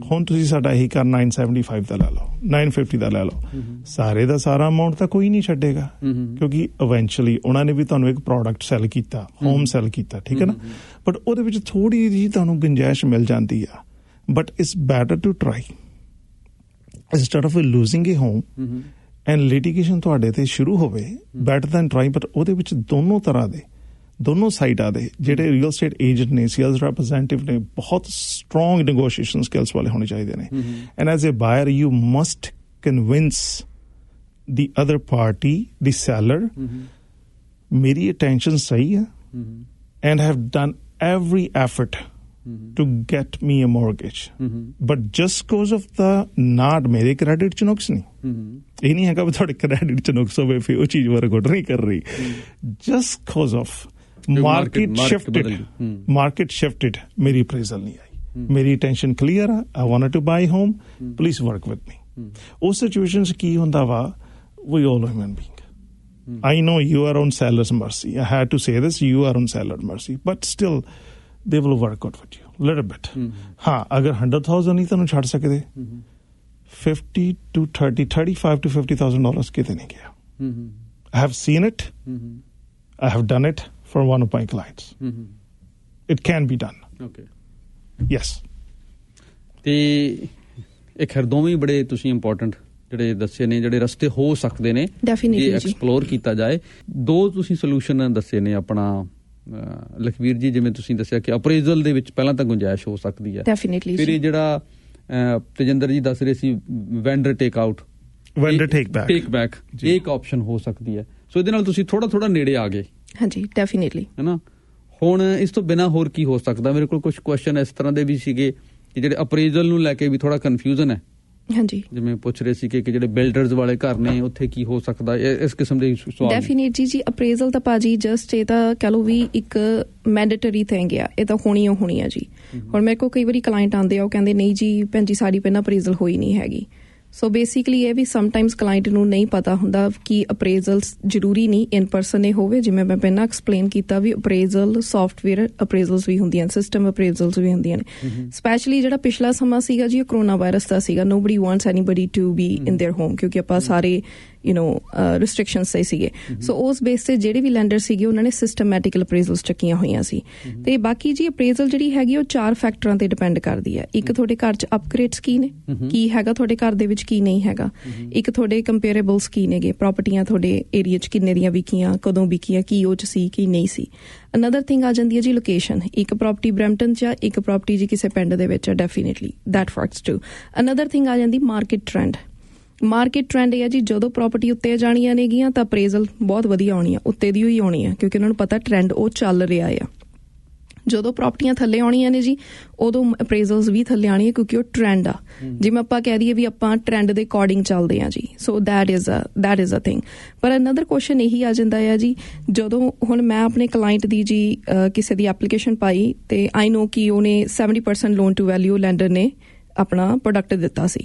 ਹੁਣ ਤੁਸੀਂ ਸਾਡਾ ਇਹੀ ਕਰ 975 ਦਾ ਲੈ ਲਓ, 950 ਦਾ ਲੈ ਲਓ। ਸਾਰੇ ਦਾ ਸਾਰਾ ਅਮਾਉਂਟ ਤਾਂ ਕੋਈ ਨਹੀਂ ਛੱਡੇਗਾ ਕਿਉਂਕਿ ਇਵੈਂਚੁਅਲੀ ਉਹਨਾਂ ਨੇ ਵੀ ਤੁਹਾਨੂੰ ਇੱਕ ਪ੍ਰੋਡਕਟ ਸੈਲ ਕੀਤਾ, ਹੋਮ ਸੈਲ ਕੀਤਾ, ਠੀਕ ਹੈ ਨਾ। ਬਟ ਉਹਦੇ ਵਿੱਚ ਥੋੜੀ ਜਿਹੀ ਤੁਹਾਨੂੰ ਗੁੰਜਾਇਸ਼ ਮਿਲ ਜਾਂਦੀ ਆ, but it's better to try instead of losing a home and litigation ਤੁਹਾਡੇ ਤੇ ਸ਼ੁਰੂ ਹੋਵੇ, ਬੈਟਰ ਦੈਨ ਟਰਾਈ। ਬਟ ਉਹਦੇ ਵਿੱਚ ਦੋਨੋਂ ਤਰ੍ਹਾਂ ਦੇ, ਦੋਨੋਂ ਸਾਈਡਾਂ ਦੇ ਜਿਹੜੇ ਰੀਅਲ ਸਟੇਟ ਏਜੰਟ ਨੇ, ਸੇਲਸ ਰਿਪਰੈਜ਼ੈਂਟੇਟਿਵ ਨੇ, ਬਹੁਤ ਸਟਰੋਂਗ ਨੈਗੋਸ਼ੀਏਸ਼ਨ ਸਕਿੱਲਸ ਵਾਲੇ ਹੋਣੇ ਚਾਹੀਦੇ ਨੇ। And as a buyer you must convince the other party, the seller, मेरी attention सही है and have done every effort to get me a mortgage. But just because of the not ਮੇਰੇ credit ਚ ਨੁਕਸ ਨਹੀਂ, ਇਹ ਨਹੀਂ ਹੈਗਾ ਵੀ ਤੁਹਾਡੇ credit ਚ ਨੁਕਸ ਹੋਵੇ ਫਿਰ ਉਹ ਚੀਜ਼ ਵਰਕਆਊਟ ਨਹੀਂ ਕਰ ਰਹੀ. Just because of market shifted, ਮੇਰੀ appraisal ਨਹੀਂ ਆਈ. ਮੇਰੀ attention clear ਆ, I wanted to buy home, please work with me. ਉਹ ਸਿਚੁਏਸ਼ਨ ਚ ਕੀ ਹੁੰਦਾ ਵਾ, we all human being. I know you are on seller's mercy. I had to say this, you are on seller's mercy. But still, they will work out with you a little bit. हाँ, अगर 100,000 नहीं तनु छाड़ सकते, 50 to 30, 35 to $50,000 कितने नहीं गया. I have seen it. I have done it for one of my clients. It can be done. Okay. Yes. ਤੇ ਇੱਕ ਹਰ ਦੋਵੇਂ ਬੜੇ ਤੁਸੀਂ ਇੰਪੋਰਟੈਂਟ ਜਿਹੜੇ ਦੱਸੇ ਨੇ, ਜਿਹੜੇ ਰਸਤੇ ਹੋ ਸਕਦੇ ਨੇ ਜੇ ਐਕਸਪਲੋਰ ਕੀਤਾ ਜਾਏ. ਦੋ ਤੁਸੀਂ ਸੋਲੂਸ਼ਨ ਦੱਸੇ ਨੇ ਆਪਣਾ ਲਖਵੀਰ ਜੀ, ਜਿਵੇਂ ਤੁਸੀਂ ਦੱਸਿਆ ਕਿ ਅਪਰੇਜ਼ਲ ਦੇ ਵਿੱਚ ਪਹਿਲਾਂ ਤਾਂ ਗੁੰਜਾਇਸ਼ ਹੋ ਸਕਦੀ ਹੈ, ਫਿਰ ਇਹ ਜਿਹੜਾ ਤੇਜਿੰਦਰ ਜੀ ਦੱਸ ਰਹੇ ਸੀ vendor take out, vendor take back, ਇਹ ਇੱਕ ਆਪਸ਼ਨ ਹੋ ਸਕਦੀ ਹੈ. ਸੋ ਇਹਦੇ ਨਾਲ ਤੁਸੀਂ ਥੋੜਾ ਨੇੜੇ ਆ ਗਏ. ਹਾਂਜੀ, ਡੈਫੀਨਿਟਲੀ, ਹੈ ਨਾ. ਹੁਣ ਇਸ ਤੋਂ ਬਿਨਾਂ ਹੋਰ ਕੀ ਹੋ ਸਕਦਾ? ਮੇਰੇ ਕੋਲ ਕੁਝ ਕੁਐਸਚਨ ਇਸ ਤਰ੍ਹਾਂ ਦੇ ਵੀ ਸੀਗੇ ਕਿ ਜਿਹੜੇ ਅਪਰੇਜ਼ਲ ਨੂੰ ਲੈ ਕੇ ਵੀ ਥੋੜਾ ਕਨਫਿਊਜ਼ਨ ਹੈ. ਹਾਂਜੀ, ਜਿਵੇਂ ਪੁੱਛ ਰਹੇ ਸੀ ਕਿ ਜਿਹੜੇ ਬਿਲਡਰਸ ਵਾਲੇ ਘਰ ਨੇ ਉੱਥੇ ਕੀ ਹੋ ਸਕਦਾ, ਇਸ ਕਿਸਮ ਦੇ ਸਵਾਲ. ਡੈਫੀਨੇਟਲੀ ਜੀ, ਅਪਰੇਜ਼ਲ ਤਾਂ ਭਾਜੀ ਜਸਟ ਇਹ ਤਾਂ ਕਹ ਲਓ ਵੀ ਇੱਕ ਮੈਂਡੇਟਰੀ ਥਿੰਗ ਆ, ਇਹ ਤਾਂ ਹੋਣੀ ਆ ਜੀ. ਹੁਣ ਮੇਰੇ ਕੋਲ ਕਈ ਵਾਰੀ ਕਲਾਇੰਟ ਆਉਂਦੇ ਆ, ਉਹ ਕਹਿੰਦੇ ਨਹੀਂ ਜੀ ਭੈਣ ਜੀ ਸਾਡੀ ਪਹਿਲਾਂ ਅਪਰੇਜ਼ਲ ਹੋਈ ਨਹੀਂ ਹੈਗੀ. ਸੋ ਬੇਸਿਕਲੀ ਇਹ ਵੀ ਸਮਟਾਈਮਸ ਕਲਾਇੰਟ ਨੂੰ ਨਹੀਂ ਪਤਾ ਹੁੰਦਾ ਕਿ ਅਪਰੇਜ਼ਲਸ ਜ਼ਰੂਰੀ ਨਹੀਂ ਇਨ ਪਰਸਨ ਹੀ ਹੋਵੇ. ਜਿਵੇਂ ਮੈਂ ਪਹਿਲਾਂ ਐਕਸਪਲੇਨ ਕੀਤਾ ਵੀ ਅਪਰੇਜ਼ਲ ਸੌਫਟਵੇਅਰ ਅਪਰੇਜ਼ਲਸ ਵੀ ਹੁੰਦੀਆਂ, ਸਿਸਟਮ ਅਪਰੇਜ਼ਲਸ ਵੀ ਹੁੰਦੀਆਂ ਨੇ. ਸਪੈਸ਼ਲੀ ਜਿਹੜਾ ਪਿਛਲਾ ਸਮਾਂ ਸੀਗਾ ਜੀ, ਕਰੋਨਾ ਵਾਇਰਸ ਦਾ ਸੀਗਾ. Nobody wants anybody to be in their home, ਕਿਉਂਕਿ ਆਪਾਂ ਸਾਰੇ ਰਿਸਟ੍ਰਿਕਸ਼ਨਸ ਤੇ ਸੀਗੇ. ਸੋ ਉਸ ਬੇਸ ਤੇ ਜਿਹੜੇ ਵੀ ਲੈਂਡਰ ਸੀਗੇ ਉਹਨਾਂ ਨੇ ਸਿਸਟਮੈਟਿਕਲ ਅਪਰੇਜ਼ਲਸ ਚੱਕੀਆਂ ਹੋਈਆਂ ਸੀ. ਤੇ ਬਾਕੀ ਜੀ ਅਪਰੇਜ਼ਲ ਜਿਹੜੀ ਹੈਗੀ ਉਹ 4 ਫੈਕਟਰਾਂ ਤੇ ਡਿਪੈਂਡ ਕਰਦੀ ਹੈ. ਇੱਕ ਤੁਹਾਡੇ ਘਰ 'ਚ ਅਪਗ੍ਰੇਡਸ ਕੀ ਨੇ, ਕੀ ਹੈਗਾ ਤੁਹਾਡੇ ਘਰ ਦੇ ਵਿੱਚ, ਕੀ ਨਹੀਂ ਹੈਗਾ. ਇੱਕ ਤੁਹਾਡੇ ਕੰਪੇਅਰੇਬਲਸ ਕੀ ਨੇਗੇ, ਪ੍ਰਾਪਰਟੀਆਂ ਤੁਹਾਡੇ ਏਰੀਆ 'ਚ ਕਿੰਨੇ ਦੀਆਂ ਵਿਕੀਆਂ, ਕਦੋਂ ਵਿਕੀਆਂ, ਕੀ ਉਹ 'ਚ ਸੀ ਕੀ ਨਹੀਂ ਸੀ. ਅਨਦਰ ਥਿੰਗ ਆ ਜਾਂਦੀ ਹੈ ਜੀ ਲੋਕੇਸ਼ਨ. ਇੱਕ ਪ੍ਰਾਪਰਟੀ ਬਰੈਂਪਟਨ 'ਚ ਆ, ਇੱਕ ਪ੍ਰਾਪਰਟੀ ਜੀ ਕਿਸੇ ਪਿੰਡ ਦੇ ਵਿੱਚ ਆ, definitely that works too. Another thing ਆ ਜਾਂਦੀ ਮਾਰਕੀਟ ਟ੍ਰੈਂਡ. ਮਾਰਕੀਟ ਟ੍ਰੈਂਡ ਇਹ ਆ ਜੀ, ਜਦੋਂ ਪ੍ਰਾਪਰਟੀ ਉੱਤੇ ਜਾਣੀਆਂ ਨੇਗੀਆਂ ਤਾਂ ਅਪਰੇਜ਼ਲ ਬਹੁਤ ਵਧੀਆ ਆਉਣੀ ਆ, ਉੱਤੇ ਦੀ ਹੋਈ ਆਉਣੀ ਆ, ਕਿਉਂਕਿ ਉਹਨਾਂ ਨੂੰ ਪਤਾ ਟ੍ਰੈਂਡ ਉਹ ਚੱਲ ਰਿਹਾ ਆ. ਜਦੋਂ ਪ੍ਰਾਪਰਟੀਆਂ ਥੱਲੇ ਆਉਣੀਆਂ ਨੇ ਜੀ, ਉਦੋਂ ਅਪਰੇਜ਼ਲਸ ਵੀ ਥੱਲੇ ਆਉਣੀ ਹੈ, ਕਿਉਂਕਿ ਉਹ ਟ੍ਰੈਂਡ ਆ. ਜਿਵੇਂ ਆਪਾਂ ਕਹਿ ਦਈਏ ਵੀ ਆਪਾਂ ਟ੍ਰੈਂਡ ਦੇ ਅਕੋਰਡਿੰਗ ਚੱਲਦੇ ਆ ਜੀ. So that is a thing. ਪਰ ਅਨਦਰ ਕੁਐਸਚਨ ਇਹੀ ਆ ਜਾਂਦਾ ਆ ਜੀ, ਜਦੋਂ ਹੁਣ ਮੈਂ ਆਪਣੇ ਕਲਾਇੰਟ ਦੀ ਜੀ ਕਿਸੇ ਦੀ ਐਪਲੀਕੇਸ਼ਨ ਪਾਈ ਤੇ ਆਈ ਨੋ ਕਿ ਉਹਨੇ 70% ਲੋਨ ਟੂ ਵੈਲਿਊ ਲੈਂਡਰ ਨੇ ਆਪਣਾ ਪ੍ਰੋਡਕਟ ਦਿੱਤਾ ਸੀ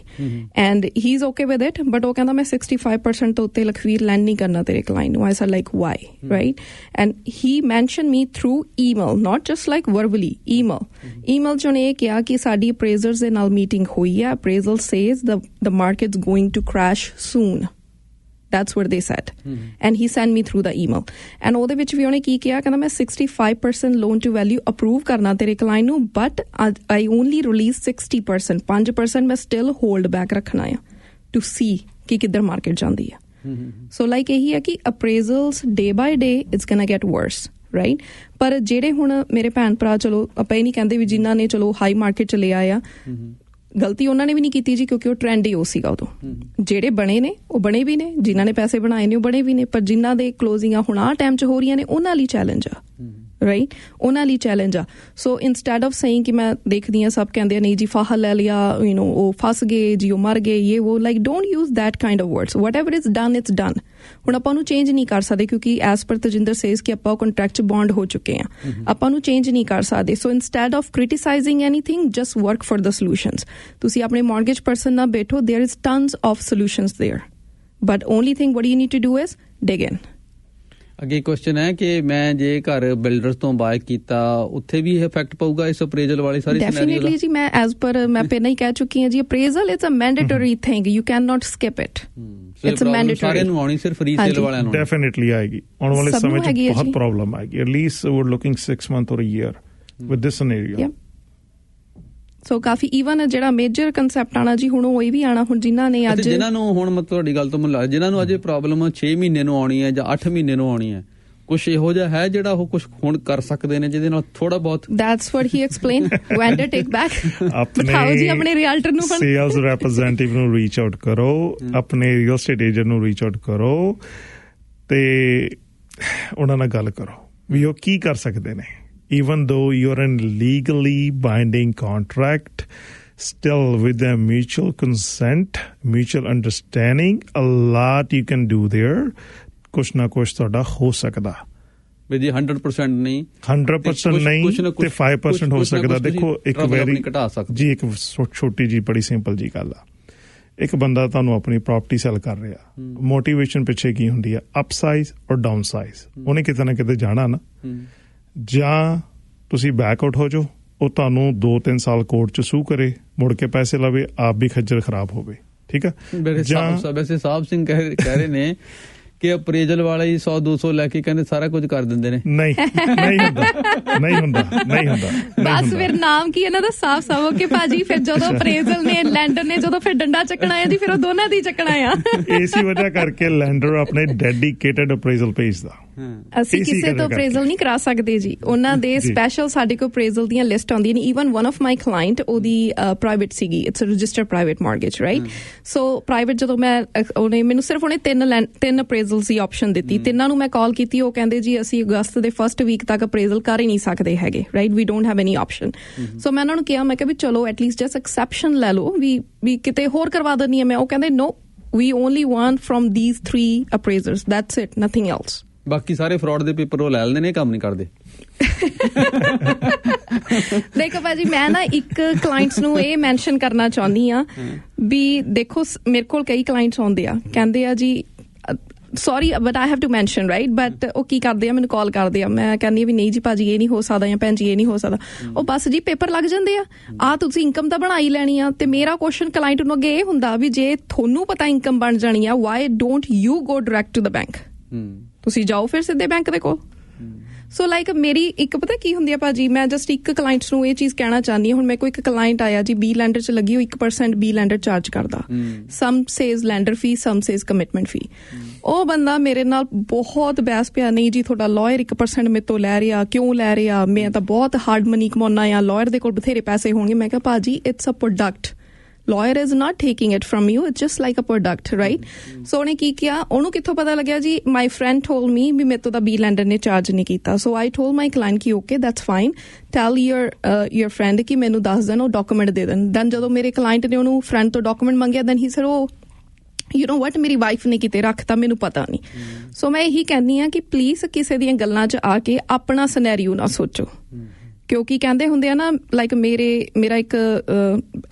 and he is okay with it, but ਉਹ ਕਹਿੰਦਾ ਮੈਂ 65% ਤੋਂ ਉੱਤੇ ਲਖਵੀਰ ਲੈਂਡ ਨਹੀਂ ਕਰਨਾ ਤੇਰੇ ਕਲਾਇੰਟ ਨੂੰ. I said like Y, right? And he mention me through email, not just like verbally, email 'ਚ ਉਹਨੇ ਇਹ ਕਿਹਾ ਕਿ ਸਾਡੀ ਅਪਰੇਜ਼ਰਸ ਦੇ ਨਾਲ ਮੀਟਿੰਗ ਹੋਈ ਹੈ, appraisal says the markets going to crash soon. That's what they said. And he sent me through the email. And ਉਹਦੇ ਵਿੱਚ ਵੀ ਉਹਨੇ ਕੀ ਕਿਹਾ, ਕਹਿੰਦਾ ਮੈਂ 65% loan to value approve ਕਰਨਾ ਤੇਰੇ client ਨੂੰ, but I only release 60%. 5% ਮੈਂ still hold back ਰੱਖਣਾ ਆ to see ਕਿ ਕਿੱਧਰ market ਜਾਂਦੀ ਆ. So like ਇਹੀ ਹੈ ਕਿ appraisals day by day it's gonna get worse. Right? ਪਰ ਜਿਹੜੇ ਹੁਣ ਮੇਰੇ ਭੈਣ ਭਰਾ, ਚਲੋ ਆਪਾਂ ਇਹ ਨਹੀਂ ਕਹਿੰਦੇ ਵੀ ਜਿਨ੍ਹਾਂ ਨੇ ਚਲੋ ਹਾਈ ਮਾਰਕੀਟ ਚ ਲਿਆ ਆ, ਗਲਤੀ ਉਹਨਾਂ ਨੇ ਵੀ ਨਹੀਂ ਕੀਤੀ ਜੀ, ਕਿਉਂਕਿ ਉਹ ਟ੍ਰੈਂਡ ਹੀ ਉਹ ਸੀਗਾ ਉਦੋਂ. ਜਿਹੜੇ ਬਣੇ ਨੇ ਉਹ ਬਣੇ ਵੀ ਨੇ, ਜਿਨ੍ਹਾਂ ਨੇ ਪੈਸੇ ਬਣਾਏ ਨੇ ਉਹ ਬਣੇ ਵੀ ਨੇ, ਪਰ ਜਿਨ੍ਹਾਂ ਦੇ ਕਲੋਜ਼ਿੰਗਾਂ ਹੁਣ ਆਹ ਟਾਈਮ 'ਚ ਹੋ ਰਹੀਆਂ ਨੇ ਉਹਨਾਂ ਲਈ ਚੈਲੰਜ ਆ, ਰਾਈਟ? ਉਹਨਾਂ ਲਈ ਚੈਲੰਜ ਆ. ਸੋ ਇੰਸਟੈਡ ਆਫ ਸੇਇੰਗ ਕਿ ਮੈਂ ਦੇਖਦੀ ਹਾਂ ਸਭ ਕਹਿੰਦੇ ਆ ਨਹੀਂ ਜੀ ਫਾਹਾ ਲੈ ਲਿਆ, ਉਹ ਫਸ ਗਏ ਜੀ, ਉਹ ਮਰ ਗਏ, ਇਹ ਉਹ, like don't use that kind of words. What ever is done it's done. ਹੁਣ ਆਪਾਂ ਉਹਨੂੰ ਚੇਂਜ ਨਹੀਂ ਕਰ ਸਕਦੇ, ਕਿਉਂਕਿ ਐਜ਼ ਪਰ ਤਜਿੰਦਰ ਸੇਜ਼ ਕਿ ਆਪਾਂ ਉਹ ਕੰਟਰੈਕਟ 'ਚ ਬੌਂਡ ਹੋ ਚੁੱਕੇ ਆ, ਆਪਾਂ ਉਹਨੂੰ ਚੇਂਜ ਨਹੀਂ ਕਰ ਸਕਦੇ. So instead of criticising anything, just work for the solutions. ਤੁਸੀਂ ਆਪਣੇ ਮੌਰਗੇਜ ਪਰਸਨ ਨਾਲ ਬੈਠੋ, there is tons of solutions there, but only thing what you need to do is dig in. ਅੱਗੇ ਕੁਐਸਚਨ ਹੈ ਕਿ ਮੈਂ ਜੇ ਘਰ ਬਿਲਡਰਸ ਤੋਂ ਬਾਏ ਕੀਤਾ, ਉੱਥੇ ਵੀ ਇਹ ਇਫੈਕਟ ਪਊਗਾ ਇਸ ਅਪਰੇਜ਼ਲ ਵਾਲੀ ਸਾਰੀ ਸਿਨੈਰੀਓ ਦਾ? ਡੈਫੀਨਿਟਲੀ ਜੀ, ਮੈਂ ਐਜ਼ ਪਰ ਮੈਂ ਪਹਿਲਾਂ ਹੀ ਕਹਿ ਚੁੱਕੀ ਹਾਂ ਜੀ, appraisal is a mandatory thing, you can not skip it. It's a mandatory. ਸਾਰਿਆਂ ਨੂੰ ਆਉਣੀ, ਸਿਰਫ ਰੀਸੇਲ ਵਾਲਿਆਂ ਨੂੰ ਡੈਫੀਨਿਟਲੀ ਆਏਗੀ. ਆਉਣ ਵਾਲੇ ਸਮੇਂ 'ਚ ਬਹੁਤ ਪ੍ਰੋਬਲਮ ਆਏਗੀ. At least we are looking 6 month or a year with this scenario. So ਕਾਫੀ ਈਵਨ ਜਿਹੜਾ ਮੇਜਰ ਕਨਸੈਪਟ ਆਣਾ ਜੀ ਹੁਣ ਉਹ ਇਹ ਵੀ ਆਣਾ, ਹੁਣ ਜਿਨ੍ਹਾਂ ਨੇ ਅੱਜ, ਜਿਨ੍ਹਾਂ ਨੂੰ ਹੁਣ ਮੈਂ ਤੁਹਾਡੀ ਗੱਲ ਤੋਂ ਮੈਨੂੰ ਲੱਗਦਾ ਜਿਨ੍ਹਾਂ ਨੂੰ ਅਜੇ ਪ੍ਰੋਬਲਮ 6 ਮਹੀਨੇ ਨੂੰ ਆਉਣੀ ਹੈ ਜਾਂ 8 ਮਹੀਨੇ ਨੂੰ ਆਉਣੀ ਹੈ, ਕੁਛ ਇਹੋ ਜਿਹਾ ਹੈ ਜਿਹੜਾ ਉਹ ਕੁਛ ਹੁਣ ਕਰ ਸਕਦੇ ਨੇ ਜਿਹਦੇ ਨਾਲ ਥੋੜਾ ਬਹੁਤ That's what he explained. Vendor take back. ਬਤਾਓ ਜੀ ਆਪਣੇ ਰੀਅਲਟਰ ਨੂੰ ਸੇਲਸ ਰੈਪਰੈਜ਼ੈਂਟੇਟਿਵ ਨੂੰ ਰੀਚ ਆਊਟ ਕਰੋ, ਆਪਣੇ ਰੀਅਲ ਸਟੇਟ ਏਜੰਟ ਨੂੰ ਰੀਚ ਆਊਟ ਕਰੋ ਤੇ ਉਹਨਾਂ ਨਾਲ ਗੱਲ ਕਰੋ ਵੀ ਉਹ ਕੀ ਕਰ ਸਕਦੇ ਨੇ. Even though you're in legally binding contract, still with the mutual consent, mutual understanding, a lot you can do there. ਕੁਛ ਨਾ ਕੁਛ ਤੁਹਾਡਾ ਹੋ ਸਕਦਾ ਵੀ ਜੀ 100% ਨਹੀਂ 100% ਨਹੀਂ ਤੇ 5% ਹੋ ਸਕਦਾ. ਦੇਖੋ ਇੱਕ ਵੈਰੀ ਜੀ ਇੱਕ ਛੋਟੀ ਜੀ ਬੜੀ ਸਿੰਪਲ ਜੀ ਗੱਲ ਆ. ਇੱਕ ਬੰਦਾ ਤੁਹਾਨੂੰ ਆਪਣੀ ਪ੍ਰਾਪਰਟੀ ਸੈਲ ਕਰ ਰਿਹਾ, ਮੋਟੀਵੇਸ਼ਨ ਪਿੱਛੇ ਕੀ ਹੁੰਦੀ ਆ? ਅਪ ਸਾਈਜ਼ ਔਰ ਡਾਊਨ ਸਾਈਜ਼. ਉਹਨੇ ਕਿਤੇ ਨਾ ਕਿਤੇ ਜਾਣਾ ਨਾ, ਜਾਂ ਤੁਸੀਂ ਬੈਕ ਆਊਟ ਹੋ ਜਾਓ, ਉਹ ਤੁਹਾਨੂੰ 2-3 ਸਾਲ ਕੋਰਟ ਚ ਸੂ ਕਰੇ, ਮੁੜ ਕੇ ਪੈਸੇ ਲਵੇ, ਆਪ ਵੀ ਖੱਜਲ ਖਰਾਬ ਹੋਵੇ. ਠੀਕ ਆ. ਵੈਸੇ ਸਾਹਿਬ ਸਿੰਘ ਕਹਿ ਰਹੇ ਨੇ ਕਿ ਅਪਰੇਜ਼ਲ ਵਾਲੇ ਹੀ 100-200 ਲੈ ਕੇ ਕਹਿੰਦੇ ਸਾਰਾ ਕੁਝ ਕਰ ਦਿੰਦੇ ਨੇ. ਨਹੀਂ ਹੁੰਦਾ. ਬਸ ਫਿਰ ਨਾਮ ਕੀ ਇਹਨਾਂ ਦਾ ਸਾਫ਼ ਹੋ ਕੇ ਭਾਜੀ, ਫਿਰ ਜਦੋਂ ਅਪਰੇਜ਼ਲ ਨੇ ਲੈਂਡਰ ਨੇ ਜਦੋਂ ਫਿਰ ਡੰਡਾ ਚੱਕਣਾ ਹੈ ਜੀ, ਫਿਰ ਉਹ ਦੋਨਾਂ ਦੀ ਚੱਕਣਾ ਆ. ਇਸੇ ਵਜ੍ਹਾ ਕਰਕੇ ਲੈਂਡਰ ਆਪਣੇ ਡੈਡੀਕੇਟਡ ਅਪਰੇਜ਼ਲ ਭੇਜਦਾ. ਅਸੀਂ ਕਿਸੇ ਤੋਂ ਅਪਰੇਜ਼ਲ ਨਹੀਂ ਕਰਾ ਸਕਦੇ ਜੀ. ਉਹਨਾਂ ਦੇ ਸਪੈਸ਼ਲ ਸਾਡੇ ਕੋਲ ਅਪਰੇਜ਼ਲ ਦੀਆਂ ਲਿਸਟ ਆਉਂਦੀਆਂ ਨੇ. Even one of my client, ਉਹਦੀ ਪ੍ਰਾਈਵੇਟ ਸੀਗੀ, it's a registered private mortgage, right. So private ਜਦੋਂ ਉਹਨੇ ਮੈਨੂੰ ਸਿਰਫ ਉਹਨੇ ਤਿੰਨ ਅਪਰੇਜ਼ਲਸ ਦੀ ਆਪਸ਼ਨ ਦਿੱਤੀ. ਤਿੰਨਾਂ ਨੂੰ ਮੈਂ ਕਾਲ ਕੀਤੀ, ਉਹ ਕਹਿੰਦੇ ਜੀ ਅਸੀਂ ਅਗਸਤ ਦੇ ਫਸਟ ਵੀਕ ਤੱਕ ਅਪਰੇਜ਼ਲ ਕਰ ਹੀ ਨਹੀਂ ਸਕਦੇ ਹੈਗੇ, right. We don't have any option. So ਮੈਂ ਉਹਨਾਂ ਨੂੰ ਕਿਹਾ, ਮੈਂ ਕਿਹਾ ਵੀ ਚਲੋ ਐਟਲੀਸਟ ਜਸਟ ਐਕਸੈਪਸ਼ਨ ਲੈ ਲਓ, ਵੀ ਕਿਤੇ ਹੋਰ ਕਰਵਾ ਦਿੰਦੀ ਹਾਂ ਮੈਂ. ਉਹ ਕਹਿੰਦੇ no, we only want from these 3 appraisers, that's it, nothing else. ਬਾਕੀ ਸਾਰੇ ਫਰਾਡ ਦੇ ਪੇਪਰ ਉਹ ਲੈ ਲੈਂਦੇ ਨੇ, ਕੰਮ ਨਹੀਂ ਕਰਦੇ. ਦੇਖੋ ਭਾਜੀ, ਮੈਂ ਨਾ ਇੱਕ ਕਲਾਇੰਟਸ ਨੂੰ ਇਹ ਮੈਂਸ਼ਨ ਕਰਨਾ ਚਾਹੁੰਦੀ ਆ ਵੀ ਦੇਖੋ ਮੇਰੇ ਕੋਲ ਕਈ ਕਲਾਇੰਟਸ ਆਉਂਦੇ ਆ, ਕਹਿੰਦੇ ਆ ਜੀ sorry but I have to mention, right. But ਉਹ ਕੀ ਕਰਦੇ ਆ, ਮੈਨੂੰ ਕਾਲ ਕਰਦੇ ਆ, ਮੈਂ ਕਹਿੰਦੀ ਆ ਵੀ ਨਹੀਂ ਜੀ ਭਾਜੀ ਇਹ ਨਹੀਂ ਹੋ ਸਕਦਾ, ਜਾਂ ਭੈਣ ਜੀ ਇਹ ਨਹੀਂ ਹੋ ਸਕਦਾ. ਉਹ ਬਸ ਜੀ ਪੇਪਰ ਲੱਗ ਜਾਂਦੇ ਆ ਤੁਸੀਂ ਇਨਕਮ ਤਾਂ ਬਣਾ ਹੀ ਲੈਣੀ ਆ. ਤੇ ਮੇਰਾ ਕੁਐਸਚਨ ਕਲਾਇੰਟ ਨੂੰ ਅੱਗੇ ਇਹ ਹੁੰਦਾ ਵੀ ਜੇ ਤੁਹਾਨੂੰ ਪਤਾ ਇਨਕਮ ਬਣ ਜਾਣੀ ਆ, why don't you go direct to the bank? ਤੁਸੀਂ ਜਾਓ ਫਿਰ ਸਿੱਧੇ ਬੈਂਕ ਦੇ ਕੋਲ. ਸੋ ਲਾਈਕ ਮੇਰੀ ਇੱਕ ਪਤਾ ਕੀ ਹੁੰਦੀ ਆ ਭਾਜੀ, ਮੈਂ ਜਸਟ ਇੱਕ ਕਲਾਇੰਟਸ ਨੂੰ ਇਹ ਚੀਜ਼ ਕਹਿਣਾ ਚਾਹੁੰਦੀ ਹਾਂ. ਹੁਣ ਮੇਰੇ ਕੋਲ ਇੱਕ ਕਲਾਇੰਟ ਆਇਆ ਜੀ, ਬੀ ਲੈਂਡਰ ਚ ਲੱਗੀ, ਉਹ 1% ਬੀ ਲੈਂਡਰ ਚਾਰਜ ਕਰਦਾ. ਸਮ ਸੇਜ਼ ਲੈਂਡਰ ਫੀ, ਸਮ ਸੇਜ਼ ਕਮਿਟਮੈਂਟ ਫੀ. ਉਹ ਬੰਦਾ ਮੇਰੇ ਨਾਲ ਬਹੁਤ ਬਹਿਸ ਪਿਆ, ਨਹੀਂ ਜੀ ਤੁਹਾਡਾ ਲਾਇਰ 1% ਮੇਰੇ ਤੋਂ ਲੈ ਰਿਹਾ, ਕਿਉਂ ਲੈ ਰਿਹਾ, ਮੈਂ ਤਾਂ ਬਹੁਤ ਹਾਰਡ ਮਨੀ ਕਮਾਉਣਾ ਆ, ਲਾਇਰ ਦੇ ਕੋਲ ਬਥੇਰੇ ਪੈਸੇ ਹੋਣਗੇ. ਮੈਂ ਕਿਹਾ ਭਾਜੀ it's a product, lawyer is not taking it from you, it's just like a product, right? So ਉਹਨੇ ਕੀ ਕਿਹਾ, ਉਹਨੂੰ ਕਿੱਥੋਂ ਪਤਾ ਲੱਗਿਆ ਜੀ, my friend told me ਵੀ ਮੇਰੇ ਤੋਂ ਤਾਂ ਬੀ ਲੈਂਡਰ ਨੇ ਚਾਰਜ ਨਹੀਂ ਕੀਤਾ. So I told my client ਕਿ okay that's fine, tell your friend ਕਿ ਮੈਨੂੰ ਦੱਸ ਦੇਣ, ਉਹ ਡਾਕੂਮੈਂਟ ਦੇ ਦੇਣ. ਦੈਨ ਜਦੋਂ ਮੇਰੇ ਕਲਾਇੰਟ ਨੇ ਉਹਨੂੰ ਫਰੈਂਡ ਤੋਂ ਡਾਕੂਮੈਂਟ ਮੰਗਿਆ, ਦੈਨ ਹੀ ਸਰ ਉਹ ਯੂ ਨੋ ਵਟ ਮੇਰੀ ਵਾਈਫ ਨੇ ਕਿਤੇ ਰੱਖਤਾ, ਮੈਨੂੰ ਪਤਾ ਨਹੀਂ. ਸੋ ਮੈਂ ਇਹੀ ਕਹਿੰਦੀ ਹਾਂ ਕਿ ਪਲੀਜ਼ ਕਿਸੇ ਦੀਆਂ ਗੱਲਾਂ 'ਚ ਆ ਕੇ ਆਪਣਾ ਸਿਨੈਰੀਓ ਨਾ ਸੋਚੋ, ਕਿਉਂਕਿ ਕਹਿੰਦੇ ਹੁੰਦੇ ਆ ਨਾ, ਲਾਈਕ ਮੇਰਾ ਇੱਕ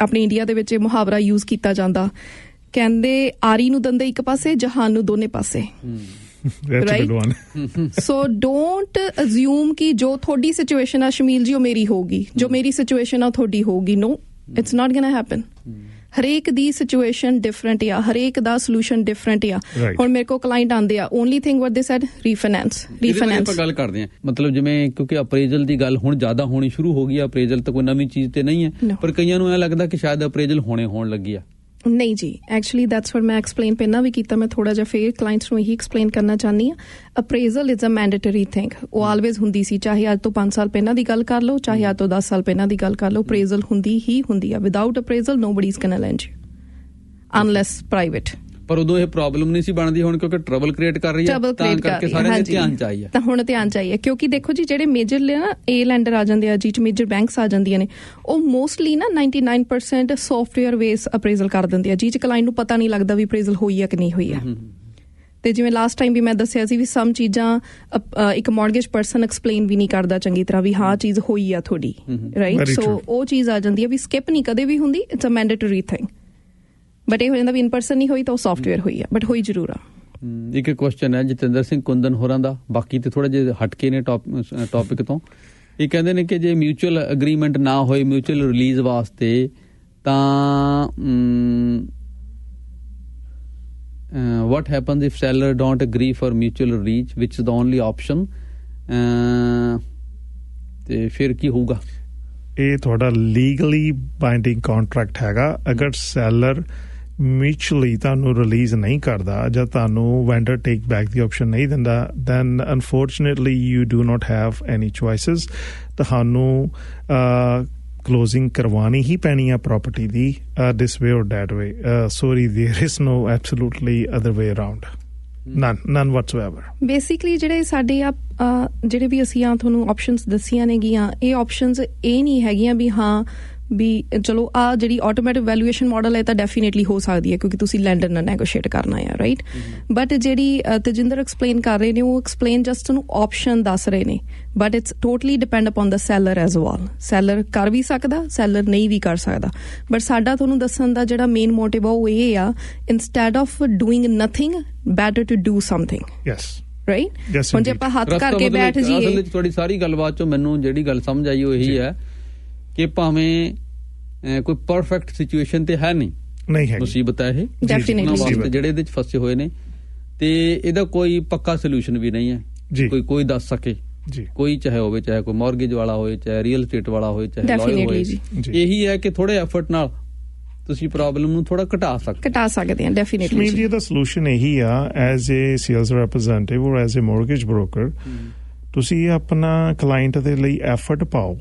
ਆਪਣੇ ਇੰਡੀਆ ਦੇ ਵਿੱਚ ਮੁਹਾਵਰਾ ਯੂਜ਼ ਕੀਤਾ ਜਾਂਦਾ, ਕਹਿੰਦੇ ਆਰੀ ਨੂੰ ਦੰਦੇ ਇੱਕ ਪਾਸੇ, ਜਹਾਨ ਨੂੰ ਦੋਨੇ ਪਾਸੇ. ਸੋ ਡੋਂਟ ਅਜ਼ਿਊਮ ਕਿ ਜੋ ਤੁਹਾਡੀ ਸਿਚੁਏਸ਼ਨ ਆ ਸ਼ਮੀਲ ਜੀ ਉਹ ਮੇਰੀ ਹੋਊਗੀ, ਜੋ ਮੇਰੀ ਸਿਚੁਏਸ਼ਨ ਆ ਤੁਹਾਡੀ ਹੋਊਗੀ. No, it's not going to happen. ਹਰੇਕ ਦੀ ਸਿਚੁਏਸ਼ਨ ਡਿਫਰੈਂਟ ਆ, ਹਰੇਕ ਦਾ ਸੋਲੂਸ਼ਨ ਡਿਫਰੈਂਟ ਆ. ਹੁਣ ਮੇਰੇ ਕੋਲ ਕਲਾਇੰਟ ਆਉਂਦੇ ਆ, ਓਨਲੀ ਥਿੰਗ ਵਾਟ ਦੇ ਸੈਡ ਰੀਫਾਈਨੈਂਸ. ਆਪਾਂ ਗੱਲ ਕਰਦੇ ਆ ਮਤਲਬ ਜਿਵੇਂ, ਕਿਉਂਕਿ ਅਪਰੇਜ਼ਲ ਦੀ ਗੱਲ ਹੁਣ ਜ਼ਿਆਦਾ ਹੋਣੀ ਸ਼ੁਰੂ ਹੋ ਗਈ ਆ. ਅਪਰੇਜ਼ਲ ਤਾਂ ਕੋਈ ਨਵੀਂ ਚੀਜ਼ ਤੇ ਨਹੀਂ ਹੈ, ਪਰ ਕਈਆਂ ਨੂੰ ਇਹ ਲੱਗਦਾ ਕਿ ਸ਼ਾਇਦ ਅਪਰੇਜ਼ਲ ਹੋਣ ਲੱਗੀ ਆ. ਨਹੀਂ ਜੀ, ਐਕਚੁਅਲੀ ਦੈਟਸ ਵਾਟ ਮੈਂ ਐਕਸਪਲੇਨ ਪਹਿਲਾਂ ਵੀ ਕੀਤਾ, ਮੈਂ ਥੋੜਾ ਜਿਹਾ ਫੇਰ ਕਲਾਇੰਟਸ ਨੂੰ ਇਹੀ ਐਕਸਪਲੇਨ ਕਰਨਾ ਚਾਹੁੰਦੀ ਹਾਂ. Appraisal is a mandatory thing. ਉਹ ਆਲਵੇਜ਼ ਹੁੰਦੀ ਸੀ, ਚਾਹੇ ਅੱਜ ਤੋਂ 5 ਸਾਲ ਪਹਿਲਾਂ ਦੀ ਗੱਲ ਕਰ ਲਓ, ਚਾਹੇ ਅੱਜ ਤੋਂ 10 ਸਾਲ ਪਹਿਲਾਂ ਦੀ ਗੱਲ ਕਰ ਲਓ. ਅਪਰੇਜ਼ਲ ਹੁੰਦੀ ਹੀ ਹੁੰਦੀ ਆ. Without appraisal nobody is going to lend you unless private. ਪਰ ਉਦੋਂ ਇਹ ਪ੍ਰੋਬਲਮ ਨਹੀਂ ਸੀ ਬਣਦੀ, ਹੁਣ ਕਿਉਂਕਿ ਟਰਬਲ ਕ੍ਰੀਏਟ ਕਰ ਰਹੀ ਹੈ, ਤਾਂ ਕਰਕੇ ਸਾਰਿਆਂ ਦੇ ਧਿਆਨ ਚ ਆਈ ਹੈ. ਤਾਂ ਹੁਣ ਧਿਆਨ ਚ ਆਈ ਹੈ, ਕਿਉਂਕਿ ਦੇਖੋ ਜੀ ਜਿਹੜੇ ਮੇਜਰ ਨਾ ਏ ਲੈਂਡਰ ਆ ਜਾਂਦੇ ਆ, ਜਿਹ ਚ ਮੇਜਰ ਬੈਂਕਸ ਆ ਜਾਂਦੀਆਂ ਨੇ, ਉਹ ਮੋਸਟਲੀ ਨਾ 99% ਸੌਫਟਵੇਅਰ ਬੇਸ ਅਪਰੇਜ਼ਲ ਕਰ ਦਿੰਦੇ ਆ, ਜਿਹ ਚ ਕਲਾਇੰਟ ਨੂੰ ਪਤਾ ਨਹੀਂ ਲੱਗਦਾ ਵੀ ਅਪਰੇਜ਼ਲ ਹੋਈ ਆ ਕਿ ਨਹੀਂ ਹੋਈ ਆ. ਤੇ ਜਿਵੇਂ ਲਾਸਟ ਟਾਈਮ ਵੀ ਮੈਂ ਦੱਸਿਆ ਸੀ ਵੀ ਸਮ ਚੀਜ਼ਾਂ ਇੱਕ ਮੌਰਗੇਜ ਪਰਸਨ ਐਕਸਪਲੇਨ ਵੀ ਨਹੀਂ ਕਰਦਾ ਚੰਗੀ ਤਰ੍ਹਾਂ ਵੀ ਹਾਂ ਚੀਜ਼ ਹੋਈ ਆ ਤੁਹਾਡੀ, ਰਾਈਟ. ਸੋ ਉਹ ਚੀਜ਼ ਆ ਜਾਂਦੀ ਆ ਵੀ ਸਕਿਪ ਨਹੀਂ ਕਦੇ ਵੀ ਹੁੰਦੀ, it's a mandatory thing. But ਇਹ ਹੋ ਜਾਂਦਾ ਵੀ ਇਨ ਪਰਸਨ ਨਹੀਂ ਹੋਈ ਤਾਂ ਉਹ ਸੌਫਟਵੇਅਰ ਹੋਈ ਆ, ਬਟ ਹੋਈ ਜ਼ਰੂਰ ਆ. ਇੱਕ ਕੁਐਸਚਨ ਹੈ ਜਤਿੰਦਰ ਸਿੰਘ ਕੁੰਦਨ ਹੋਰਾਂ ਦਾ, ਬਾਕੀ ਤੇ ਥੋੜਾ ਜਿਹਾ ਹਟ ਕੇ ਨੇ ਟੌਪਿਕ ਤੋਂ. ਇਹ ਕਹਿੰਦੇ ਨੇ ਕਿ ਜੇ ਮਿਊਚੁਅਲ ਅਗਰੀਮੈਂਟ ਨਾ ਹੋਏ ਮਿਊਚੁਅਲ ਰਿਲੀਜ਼ ਵਾਸਤੇ, ਤਾਂ what happens if seller don't agree for mutual release, which is the only option? ਤੇ ਫਿਰ ਕੀ ਹੋਊਗਾ? ਇਹ ਤੁਹਾਡਾ ਲੀਗਲੀ ਬਾਈਂਡਿੰਗ ਕੰਟਰੈਕਟ ਹੈਗਾ. ਅਗਰ ਸੈਲਰ ਮਿਊਚੁਅਲੀ ਤੁਹਾਨੂੰ ਰਿਲੀਜ਼ ਨਹੀਂ ਕਰਦਾ ਜਾਂ ਤੁਹਾਨੂੰ ਵੈਂਡਰ ਟੇਕ ਬੈਕ ਦੀ ਆਪਸ਼ਨ ਨਹੀਂ ਦਿੰਦਾ, then unfortunately you do not have any choices. ਤੁਹਾਨੂੰ ਕਲੋਜ਼ਿੰਗ ਕਰਵਾਉਣੀ ਹੀ ਪੈਣੀ ਆ ਪ੍ਰੋਪਰਟੀ ਦੀ, this way or that way. Sorry, there is no absolutely other way around, none whatsoever। Basically ਜਿਹੜੇ ਸਾਡੇ ਜਿਹੜੇ ਵੀ ਅਸੀਂ ਤੁਹਾਨੂੰ ਆਪਸ਼ਨਸ ਦੱਸੀਆਂ ਨੇਗੀਆਂ, ਇਹ ਆਪਸ਼ਨਸ ਇਹ ਨਹੀਂ ਹੈਗੀਆਂ ਵੀ ਹਾਂ ਵੀ ਚਲੋ ਜਿਹੜੀ ਆਟੋਮੈਟਿਕ ਵੈਲੂਏਸ਼ਨ ਮਾਡਲ ਹੈ ਤਾਂ ਡੈਫੀਨੇਟਲੀ ਹੋ ਸਕਦੀ ਹੈ ਕਿਉਂਕਿ ਤੁਸੀਂ ਲੈਂਡਰ ਨਾਲ ਨੈਗੋਸ਼ੀਏਟ ਕਰਨਾ ਹੈ, ਰਾਈਟ। ਬਟ ਜਿਹੜੀ ਤਜਿੰਦਰ ਐਕਸਪਲੇਨ ਕਰ ਰਹੇ ਨੇ, ਉਹ ਐਕਸਪਲੇਨ ਜਸਟ ਤੁਹਾਨੂੰ ਆਪਸ਼ਨ ਦੱਸ ਰਹੇ ਨੇ, but it's totally depend upon the seller as well. Seller ਕਰ ਵੀ ਸਕਦਾ, ਸੈਲਰ ਨਹੀਂ ਵੀ ਕਰ ਸਕਦਾ, ਬਟ ਸਾਡਾ ਤੁਹਾਨੂੰ ਦੱਸਣ ਦਾ ਜਿਹੜਾ ਮੇਨ ਮੋਟਿਵ ਆ ਉਹ ਇਹ ਆ, instead of doing nothing, better to do something. Yes, right. ਹੁਣ ਜੇ ਆਪਾਂ ਹੱਥ ਕਰਕੇ ਬੈਠ ਜਾਈਏ, ਅਸਲ ਵਿੱਚ ਤੁਹਾਡੀ ਸਾਰੀ ਗੱਲਬਾਤ ਚੋਂ ਮੈਨੂੰ ਜਿਹੜੀ ਗੱਲ ਸਮਝ ਆਈ ਉਹ ਇਹੀ ਹੈ ਕਿ ਭਾਵੇਂ ਕੋਈ ਪਰਫੈਕਟ ਸਿਚੁਏਸ਼ਨ ਤੇ ਹੈ ਨਹੀਂ ਹੈ, ਮੁਸੀਬਤ ਹੈ ਇਹ ਡੈਫੀਨੇਟਲੀ ਜਿਹੜੇ ਇਹਦੇ ਚ ਫਸੇ ਹੋਏ ਨੇ, ਤੇ ਇਹਦਾ ਕੋਈ ਪੱਕਾ ਸੋਲੂਸ਼ਨ ਵੀ ਨਹੀਂ ਹੈ, ਕੋਈ ਦੱਸ ਸਕੇ ਜੀ। ਕੋਈ ਚਾਹੇ ਹੋਵੇ, ਚਾਹੇ ਕੋਈ ਮਾਰਗੇਜ ਵਾਲਾ ਹੋਵੇ, ਚਾਹੇ ਰੀਅਲ estate ਵਾਲਾ ਹੋਵੇ, ਚਾਹੇ ਲਾਇਰ ਹੋਵੇ, ਇਹੀ ਹੈ ਕਿ ਥੋੜੇ ਐਫਰਟ ਨਾਲ ਤੁਸੀਂ ਪ੍ਰੋਬਲਮ ਨੂੰ ਥੋੜਾ ਘਟਾ ਸਕਦੇ ਆ। ਡੈਫੀਨੇਟਲੀ ਜੀ ਇਹਦਾ ਸੋਲੂਸ਼ਨ ਇਹੀ ਆ, ਐਜ਼ ਏ ਸੇਲਸ ਰਿਪਰੈਜ਼ੈਂਟੇਟਿਵ ਔਰ ਐਜ਼ ਏ ਮੌਰਗੇਜ ਬ੍ਰੋਕਰ, ਤੁਸੀਂ ਆਪਣਾ ਕਲਾਇੰਟ ਦੇ ਲਈ ਐਫਰਟ ਪਾਓ,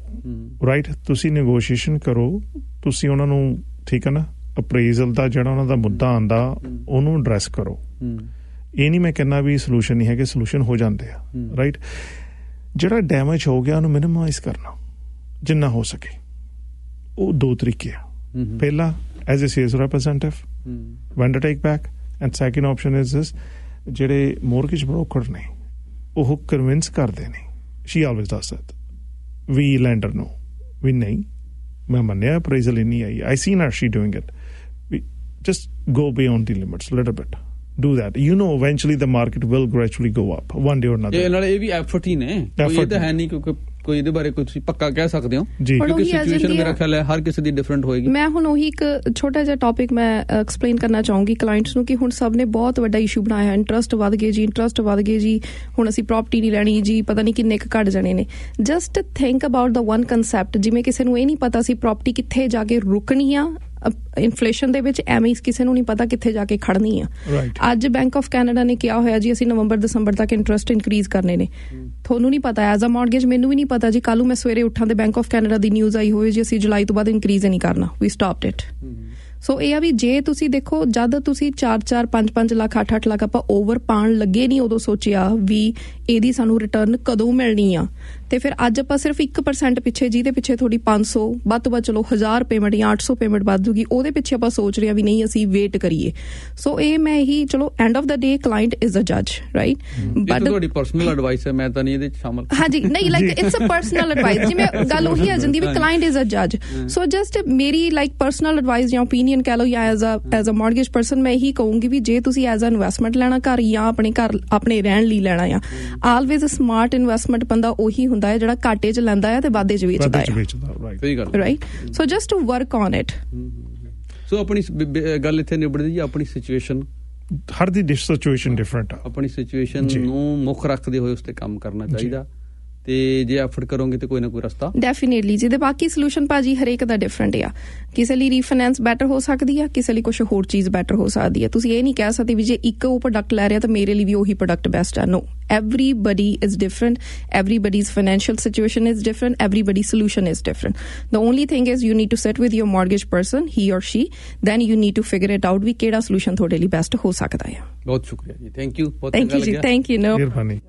ਰਾਈਟ। ਤੁਸੀਂ ਨੈਗੋਸ਼ੀਏਸ਼ਨ ਕਰੋ, ਤੁਸੀਂ ਉਹਨਾਂ ਨੂੰ, ਠੀਕ ਹੈ ਨਾ, ਅਪਰੇਜ਼ਲ ਦਾ ਜਿਹੜਾ ਉਹਨਾਂ ਦਾ ਮੁੱਦਾ ਆਂਦਾ ਉਹਨੂੰ ਐਡਰੈਸ ਕਰੋ। ਇਹ ਨਹੀਂ ਮੈਂ ਕਹਿੰਦਾ ਵੀ ਸੋਲੂਸ਼ਨ ਨਹੀਂ ਹੈਗੇ, ਸੋਲੂਸ਼ਨ ਹੋ ਜਾਂਦੇ ਆ, ਰਾਈਟ। ਜਿਹੜਾ ਡੈਮੇਜ ਹੋ ਗਿਆ ਉਹਨੂੰ ਮਿਨੀਮਾਈਜ਼ ਕਰਨਾ ਜਿੰਨਾ ਹੋ ਸਕੇ, ਉਹ ਦੋ ਤਰੀਕੇ ਆ। ਪਹਿਲਾ, as a sales representative, vendor take back, and second option is this, ਜਿਹੜੇ ਮੌਰਗੇਜ ਬ੍ਰੋਕਰ ਨੇ ਉਹ ਕਨਵਿੰਸ ਕਰਦੇ ਨੇ, ਸ਼ੀ ਆਲਵੇਜ਼ ਡਸ ਦੈਟ, ਵੀ ਲੈਂਡਰ ਨੂੰ ਵੀ ਨਹੀਂ, ਮੈਂ ਮੰਨਿਆ ਅਪਰੇਜ਼ਲ ਇੰਨੀ ਆਈ, I seen her she doing it, we just go beyond the limits little bit, do that, you know, eventually the market will gradually go up one day or another। ਇਹ ਨਾਲ ਇਹ ਵੀ ਐਫਰਟ ਹੀ ਨੇ, ਕੋਈ ਇਹ ਤਾਂ ਹੈ ਨਹੀਂ ਕਿਉਂਕਿ ਕੋਈ ਇਹਦੇ ਬਾਰੇ ਕੋਈ ਤੁਸੀਂ ਪੱਕਾ ਕਹਿ ਸਕਦੇ ਹੋ ਕਿਉਂਕਿ ਸਿਚੁਏਸ਼ਨ ਮੇਰਾ ਖਿਆਲ ਹੈ ਹਰ ਕਿਸੇ ਦੀ ਡਿਫਰੈਂਟ ਹੋਏਗੀ। ਮੈਂ ਹੁਣ ਉਹੀ ਇੱਕ ਛੋਟਾ ਜਿਹਾ ਟੌਪਿਕ ਮੈਂ ਐਕਸਪਲੇਨ ਕਰਨਾ ਚਾਹੂੰਗੀ ਕਲਾਇੰਟਸ ਨੂੰ ਕਿ ਹੁਣ ਸਭ ਨੇ ਬਹੁਤ ਵੱਡਾ ਇਸ਼ੂ ਬਣਾਇਆ ਹੈ, ਇੰਟਰਸਟ ਵੱਧ ਗਏ ਜੀ, ਹੁਣ ਅਸੀਂ ਪ੍ਰੋਪਰਟੀ ਨਹੀਂ ਲੈਣੀ ਜੀ, ਪਤਾ ਨਹੀਂ ਕਿੰਨੇ ਘੱਟ ਜਾਣੇ ਨੇ। Just think about the one concept, ਜਿਵੇਂ ਕਿਸੇ ਨੂੰ ਇਹ ਨਹੀਂ ਪਤਾ ਸੀ ਪ੍ਰੋਪਰਟੀ ਕਿੱਥੇ ਜਾ ਕੇ ਰੁਕਣੀ ਆ ਇਨਫਲੇਸ਼ਨ ਦੇ ਵਿੱਚ, ਐਵੇਂ ਕਿਸੇ ਨੂੰ ਨਹੀਂ ਪਤਾ ਕਿੱਥੇ ਜਾ ਕੇ ਖੜਨੀ ਆ। ਅੱਜ ਬੈਂਕ ਆਫ ਕੈਨੇਡਾ ਨੇ ਕਿਹਾ ਹੋਇਆ ਜੀ ਅਸੀਂ ਨਵੰਬਰ ਦਸੰਬਰ ਤੱਕ ਇੰਟਰਸਟ ਇਨਕਰੀਜ਼ ਕਰਨੇ ਨੇ। ਤੁਹਾਨੂੰ ਨਹੀਂ ਪਤਾ ਐਜ਼ ਅ ਮੌਰਗੇਜ, ਮੈਨੂੰ ਵੀ ਨਹੀਂ ਪਤਾ ਜੀ, ਕੱਲ ਨੂੰ ਮੈਂ ਸਵੇਰੇ ਉੱਠਾਂ ਤੇ bank of Canada the news ਆਈ ਹੋਵੇ ਜੀ ਅਸੀਂ ਜੁਲਾਈ ਤੋਂ ਬਾਅਦ ਇਨਕਰੀਜ਼ ਨਹੀਂ ਕਰਨਾ, ਵੀ ਸਟਾਪਡ ਇਟ। ਸੋ ਇਹ ਆ ਵੀ ਜੇ ਤੁਸੀਂ ਦੇਖੋ, ਜਦ ਤੁਸੀਂ 4-4 5-5 ਲੱਖ 8-8 ਲੱਖ ਆਪਾਂ ਓਵਰ ਪਾਣ ਲੱਗੇ ਨਹੀਂ, ਉਦੋਂ ਸੋਚਿਆ ਵੀ ਇਹਦੀ ਸਾਨੂੰ ਰਿਟਰਨ ਕਦੋਂ ਮਿਲਣੀ ਆ, ਤੇ ਫਿਰ ਅੱਜ ਆਪਾਂ ਸਿਰਫ 1% ਪਿੱਛੇ, ਜਿਹਦੇ ਪਿੱਛੇ ਥੋੜੀ 500 ਵੱਧ ਤੋਂ ਵੱਧ ਚਲੋ 1000 ਪੇਮੈਂਟ ਜਾਂ 800 ਪੇਮੈਂਟ ਵੱਧ ਜੂਗੀ, ਉਹਦੇ ਪਿੱਛੇ ਆਪਾਂ ਸੋਚ ਰਹੇ ਆ ਵੀ ਨਹੀਂ ਅਸੀਂ ਵੇਟ ਕਰੀਏ। ਸੋ ਇਹ ਮੈਂ ਇਹੀ, ਚਲੋ end of the day client is a ਜੱਜ, ਰਾਈਟ। ਬਟ ਤੁਹਾਡੀ ਪਰਸਨਲ ਐਡਵਾਈਸ ਹੈ, ਮੈਂ ਤਾਂ ਨਹੀਂ ਇਹਦੇ ਚ ਸ਼ਾਮਲ। ਹਾਂਜੀ, ਨਹੀਂ, like it's a personal advice, ਜਿਵੇਂ ਗੱਲ ਉਹੀ ਆ ਜਾਂਦੀ ਵੀ ਕਲਾਇੰਟ ਇਜ਼ ਅ ਜੱਜ। ਸੋ ਜਸਟ ਮੇਰੀ ਲਾਈਕ ਪਰਸਨਲ ਐਡਵਾਈਸ ਜਾਂ ਓਪੀਨੀਅਨ ਕਹਿ ਲਓ, ਜਾਂ ਐਜ਼ ਅ ਮੌਰਗੇਜ ਪਰਸਨ ਮੈਂ ਇਹੀ ਕਹੂੰਗੀ ਵੀ ਜੇ ਤੁਸੀਂ ਐਜ਼ ਅ ਇਨਵੈਸਟਮੈਂਟ ਲੈਣਾ ਘਰ ਜਾਂ ਆਪਣੇ ਰਹਿਣ ਲਈ ਲੈਣਾ ਆ, ਆਲਵੇਜ਼ ਸਮਾਰਟ ਇਨਵੈਸਟਮੈਂਟ ਬੰਦਾ ਉਹੀ ਹੁੰਦਾ ਹੈ ਜਿਹੜਾ ਘਾਟੇ 'ਚ ਲੈਂਦਾ ਹੈ ਤੇ ਵਾਧੇ 'ਚ ਵੇਚਦਾ ਹੈ, right. So just to work on it. So ਆਪਣੀ ਗੱਲ ਇੱਥੇ ਨਿਬੜਦੀ ਜੀ, ਆਪਣੀ ਸਿਚੁਏਸ਼ਨ, ਹਰ ਦੀ ਸਿਚੁਏਸ਼ਨ ਡਿਫਰੈਂਟ ਆ, ਆਪਣੀ ਸਿਚੁਏਸ਼ਨ ਨੂੰ ਮੁੱਖ ਰੱਖਦੇ ਹੋਏ ਉਸ ਤੇ ਕੰਮ ਕਰਨਾ ਚਾਹੀਦਾ, ਤੇ ਜੇ ਐਫਰਟ ਕਰੋਗੇ ਤੇ ਕੋਈ ਨਾ ਕੋਈ ਰਸਤਾ ਡੈਫੀਨੇਟਲੀ ਜੀ। ਤੇ ਬਾਕੀ ਸੋਲੂਸ਼ਨ ਭਾਜੀ ਹਰੇਕ ਦਾ ਡਿਫਰੈਂਟ ਆ, ਕਿਸੇ ਲਈ ਰੀਫਾਈਨੈਂਸ ਬੈਟਰ ਹੋ ਸਕਦੀ ਆ, ਕਿਸੇ ਲਈ ਕੁਝ ਹੋਰ ਚੀਜ਼ ਬੈਟਰ ਹੋ ਸਕਦੀ ਆ। ਤੁਸੀਂ ਇਹ ਨਹੀਂ ਕਹਿ ਸਕਦੇ ਵੀ ਜੇ ਇੱਕ ਉਹ ਪ੍ਰੋਡਕਟ ਲੈ ਰਿਹਾ ਤਾਂ ਮੇਰੇ ਲਈ ਵੀ ਉਹੀ ਪ੍ਰੋਡਕਟ ਬੈਸਟ ਆ। ਨੋ, everybody is different, everybody's financial situation is different, everybody's solution is different. The only thing is you need to sit with your mortgage person, he or she, then you need to figure it out ਵੀ ਕਿਹੜਾ solution ਤੁਹਾਡੇ ਲਈ best ਹੋ ਸਕਦਾ ਹੈ। ਬਹੁਤ ਸ਼ੁਕਰੀਆ ਜੀ, thank you. Thank you ਜੀ, ਥੈਂਕ ਯੂ। ਮਿਹਰਬਾਨੀ।